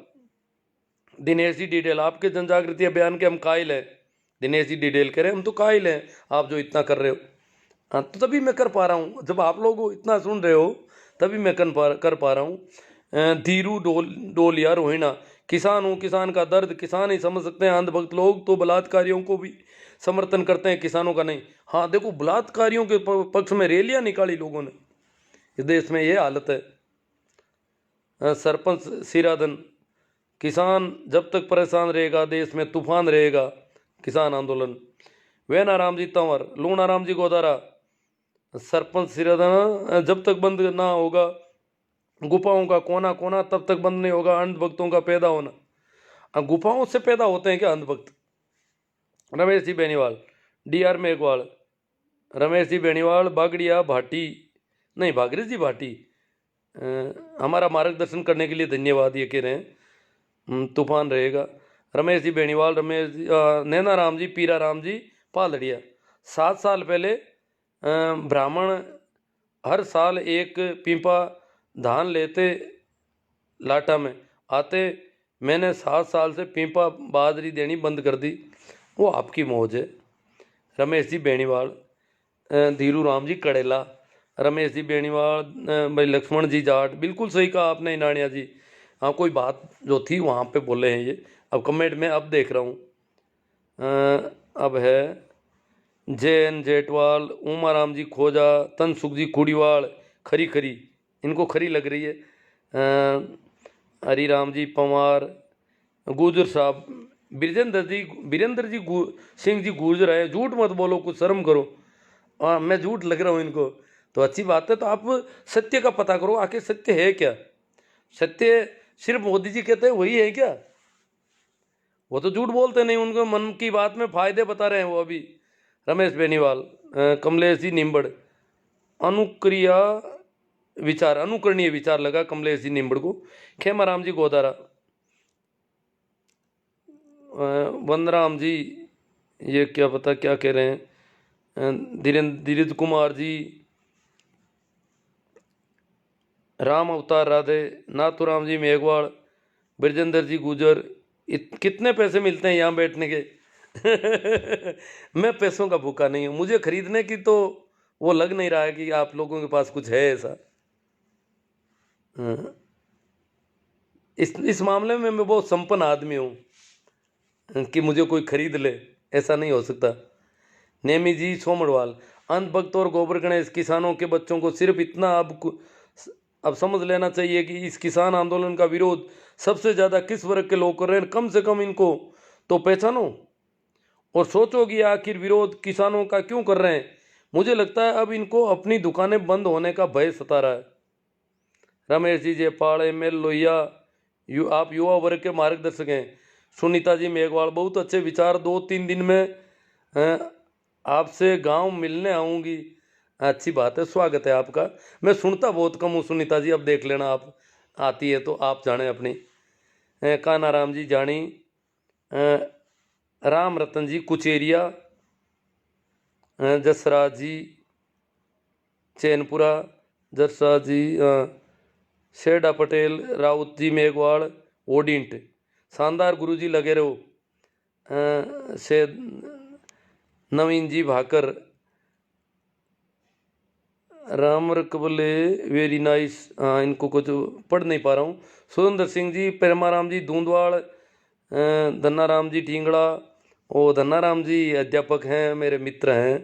दिनेश जी डिडेल, आपके जन जागृति अभियान के हम कायल हैं। दिनेश जी डिडेल कह रहे हैं हम तो कायल हैं, आप जो इतना कर रहे हो। हाँ, तो तभी मैं कर पा रहा हूँ, जब आप लोग इतना सुन रहे हो तभी मैं कर पा रहा हूँ। धीरू डोलिया रोहिणा, किसान हूँ, किसान का दर्द किसान ही समझ सकते हैं। अंधभक्त लोग तो बलात्कारियों को भी समर्थन करते हैं, किसानों का नहीं। हाँ देखो, बलात्कारियों के पक्ष में रैलियां निकाली लोगों ने, इस देश में ये हालत है। सरपंच सिराधन, किसान जब तक परेशान रहेगा देश में तूफान रहेगा, किसान आंदोलन। वैनाराम जी तंवर, लूणाराम जी गोदारा, सरपंच सिराधन, जब तक बंद ना होगा गुफाओं का कोना कोना तब तक बंद नहीं होगा अंधभक्तों का पैदा होना। गुफाओं से पैदा होते हैं क्या अंधभक्त? रमेश जी बेनीवाल, DR मेघवाल, रमेश जी बेनीवाल, बागड़िया भाटी, नहीं भागीरथ जी भाटी, हमारा मार्गदर्शन करने के लिए धन्यवाद, ये कह रहे हैं तूफान रहेगा। रमेश जी बेनीवाल, रमेश जी, नैना राम जी, पीरा राम जी पालड़िया, 7 साल पहले ब्राह्मण हर साल एक पीपा धान लेते लाटा में आते, मैंने 7 साल से पीपा बाजरी देनी बंद कर दी, वो आपकी मौज है। रमेश जी बेनीवाल, धीरू राम जी कड़ेला, रमेश जी बेनीवाल, भाई लक्ष्मण जी जाट, बिल्कुल सही कहा आपने इनानिया जी। हाँ, कोई बात जो थी वहाँ पे बोले हैं ये, अब कमेंट में अब देख रहा हूँ। अब है जैन जेठवाल, उमाराम जी खोजा, तनसुख जी कुड़ीवाल, खरी खरी, इनको खरी लग रही है। हरिराम जी पवार, गुजर साहब, वीरेंद्र जी सिंह जी गुजर है। झूठ मत बोलो, कुछ शर्म करो। मैं झूठ लग रहा हूँ इनको, तो अच्छी बात है। तो आप सत्य का पता करो, आखिर सत्य है क्या? सत्य सिर्फ मोदी जी कहते हैं वही है क्या? वो तो झूठ बोलते नहीं, उनको मन की बात में फायदे बता रहे हैं वो अभी। रमेश बेनीवाल, कमलेश जी निम्बड़, अनुक्रिया विचार, अनुकरणीय विचार लगा कमलेश जी निम्बड़ को। खेमाराम जी गोदारा, वनराम जी, ये क्या पता क्या कह रहे हैं। धीरेन्द्र कुमार जी, राम अवतार राधे, नाथुराम जी मेघवाल, ब्रजेंद्र जी गुजर। कितने पैसे मिलते हैं यहाँ बैठने के? मैं पैसों का भूखा नहीं हूँ, मुझे खरीदने की तो वो लग नहीं रहा है कि आप लोगों के पास कुछ है ऐसा। इस मामले में मैं बहुत संपन्न आदमी हूँ कि मुझे कोई खरीद ले, ऐसा नहीं हो सकता। नेमी जी सोमड़वाल, अंधभक्त और गोबर गणेश, किसानों के बच्चों को सिर्फ इतना अब समझ लेना चाहिए कि इस किसान आंदोलन का विरोध सबसे ज़्यादा किस वर्ग के लोग कर रहे हैं, कम से कम इनको तो पहचानो। और सोचोगी आखिर विरोध किसानों का क्यों कर रहे हैं। मुझे लगता है अब इनको अपनी दुकानें बंद होने का भय सता रहा है। रमेश जी जयपाल, एमएल लोहिया, आप युवा वर्ग के मार्गदर्शक हैं। सुनीता जी मेघवाल, बहुत अच्छे विचार, 2-3 दिन में आपसे गांव मिलने आऊंगी। अच्छी बात है, स्वागत है आपका। मैं सुनता बहुत कम हूँ सुनीता जी, अब देख लेना, आप आती है तो आप जाने अपनी। काना राम जी जानी, राम रतन जी कुचेरिया, जसराज जी चैनपुरा, जसराज जी शेडा पटेल, राउत जी मेघवाड़, ओडिंट, शानदार गुरु जी लगे रहो। से नवीन जी भाकर, राम रकबले वेरी नाइस, इनको कुछ पढ़ नहीं पा रहा हूँ। सुरेंद्र सिंह जी, प्रेमाराम जी दूंदवाड़, धन्ना राम जी ढींगड़ा, ओ धन्ना राम जी अध्यापक हैं, मेरे मित्र हैं।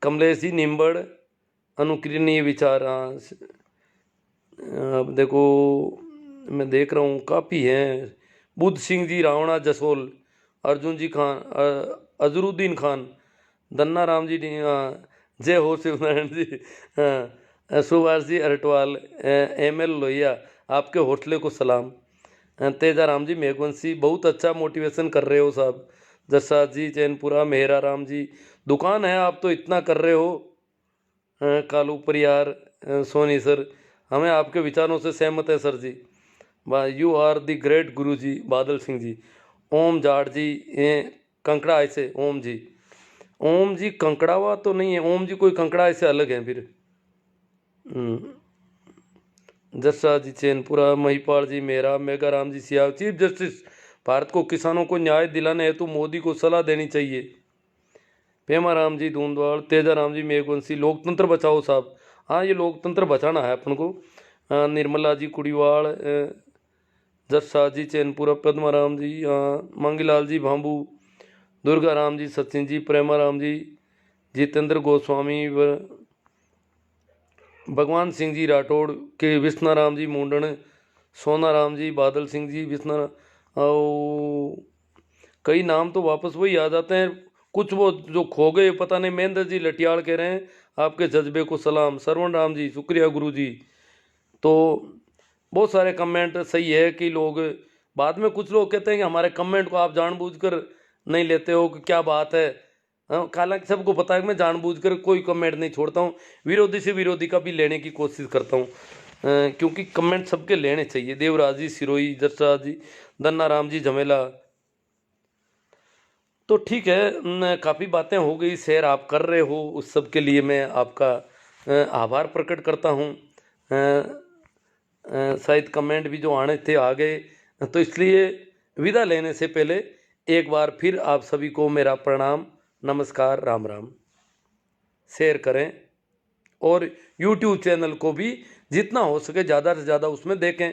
कमलेश जी निम्बड़, अनुकरणीय विचार। अब देखो मैं देख रहा हूँ काफ़ी हैं। बुद्ध सिंह जी रावणा जसोल, अर्जुन जी खान, अजरुद्दीन खान, धन्ना राम जी जय हो शिवनारायण जी, सुभाष जी अरटवाल, एमएल लोहिया, आपके हौसले को सलाम। तेजा राम जी मेघवंशी, बहुत अच्छा मोटिवेशन कर रहे हो साहब। जसराज जी चैनपुरा, मेहरा राम जी, दुकान है आप तो इतना कर रहे हो। कालू परियार, सोनी सर, हमें आपके विचारों से सहमत है sir ji. You are the great guru ji. बादल सिंह जी, ओम जाट जी, कंकड़ा ऐसे, ओम जी, ओम जी कंकड़ावा तो नहीं है, ओम जी कोई कंकड़ा ऐसे अलग है फिर। जसराज जी चैनपुरा, महिपाल जी मेरा, मेगा राम जी सियाव, चीफ जस्टिस, भारत को किसानों को न्याय दिलाने हेतु मोदी को सलाह देनी चाहिए। पेमा राम जी दूंदवाल, तेजा राम जी मेघवंशी, लोकतंत्र बचाओ साहब। हाँ, ये लोकतंत्र बचाना है अपन को। निर्मला जी कुड़ीवाड़, जसराज जी चैनपुरा, पद्मा राम जी, मांगीलाल जी भांबू, दुर्गा राम जी सचिन जी, प्रेमा राम जी, जितेंद्र गोस्वामी, भगवान सिंह जी राठौड़ के, विष्णा राम जी मुंडन, सोना राम जी, बादल सिंह जी, विष्णा, और कई नाम तो वापस वही आ जाते हैं, कुछ वो जो खो गए पता नहीं। महेंद्र जी लटियाल कह रहे हैं आपके जज्बे को सलाम। सरवण राम जी शुक्रिया गुरु जी। तो बहुत सारे कमेंट सही है कि लोग बाद में, कुछ लोग कहते हैं कि हमारे कमेंट को आप जानबूझकर नहीं लेते हो, कि क्या बात है। हालांकि सबको पता है कि मैं जानबूझकर कोई कमेंट नहीं छोड़ता हूँ, विरोधी से विरोधी का भी लेने की कोशिश करता हूँ, क्योंकि कमेंट सबके लेने चाहिए। देवराज जी सिरोही, जसराज जी, धन्ना राम जी झमेला। तो ठीक है, काफ़ी बातें हो गई, शेयर आप कर रहे हो, उस सब के लिए मैं आपका आभार प्रकट करता हूँ। शायद कमेंट भी जो आने थे आ गए, तो इसलिए विदा लेने से पहले एक बार फिर आप सभी को मेरा प्रणाम, नमस्कार, राम राम। शेयर करें और YouTube चैनल को भी जितना हो सके ज़्यादा से ज़्यादा उसमें देखें।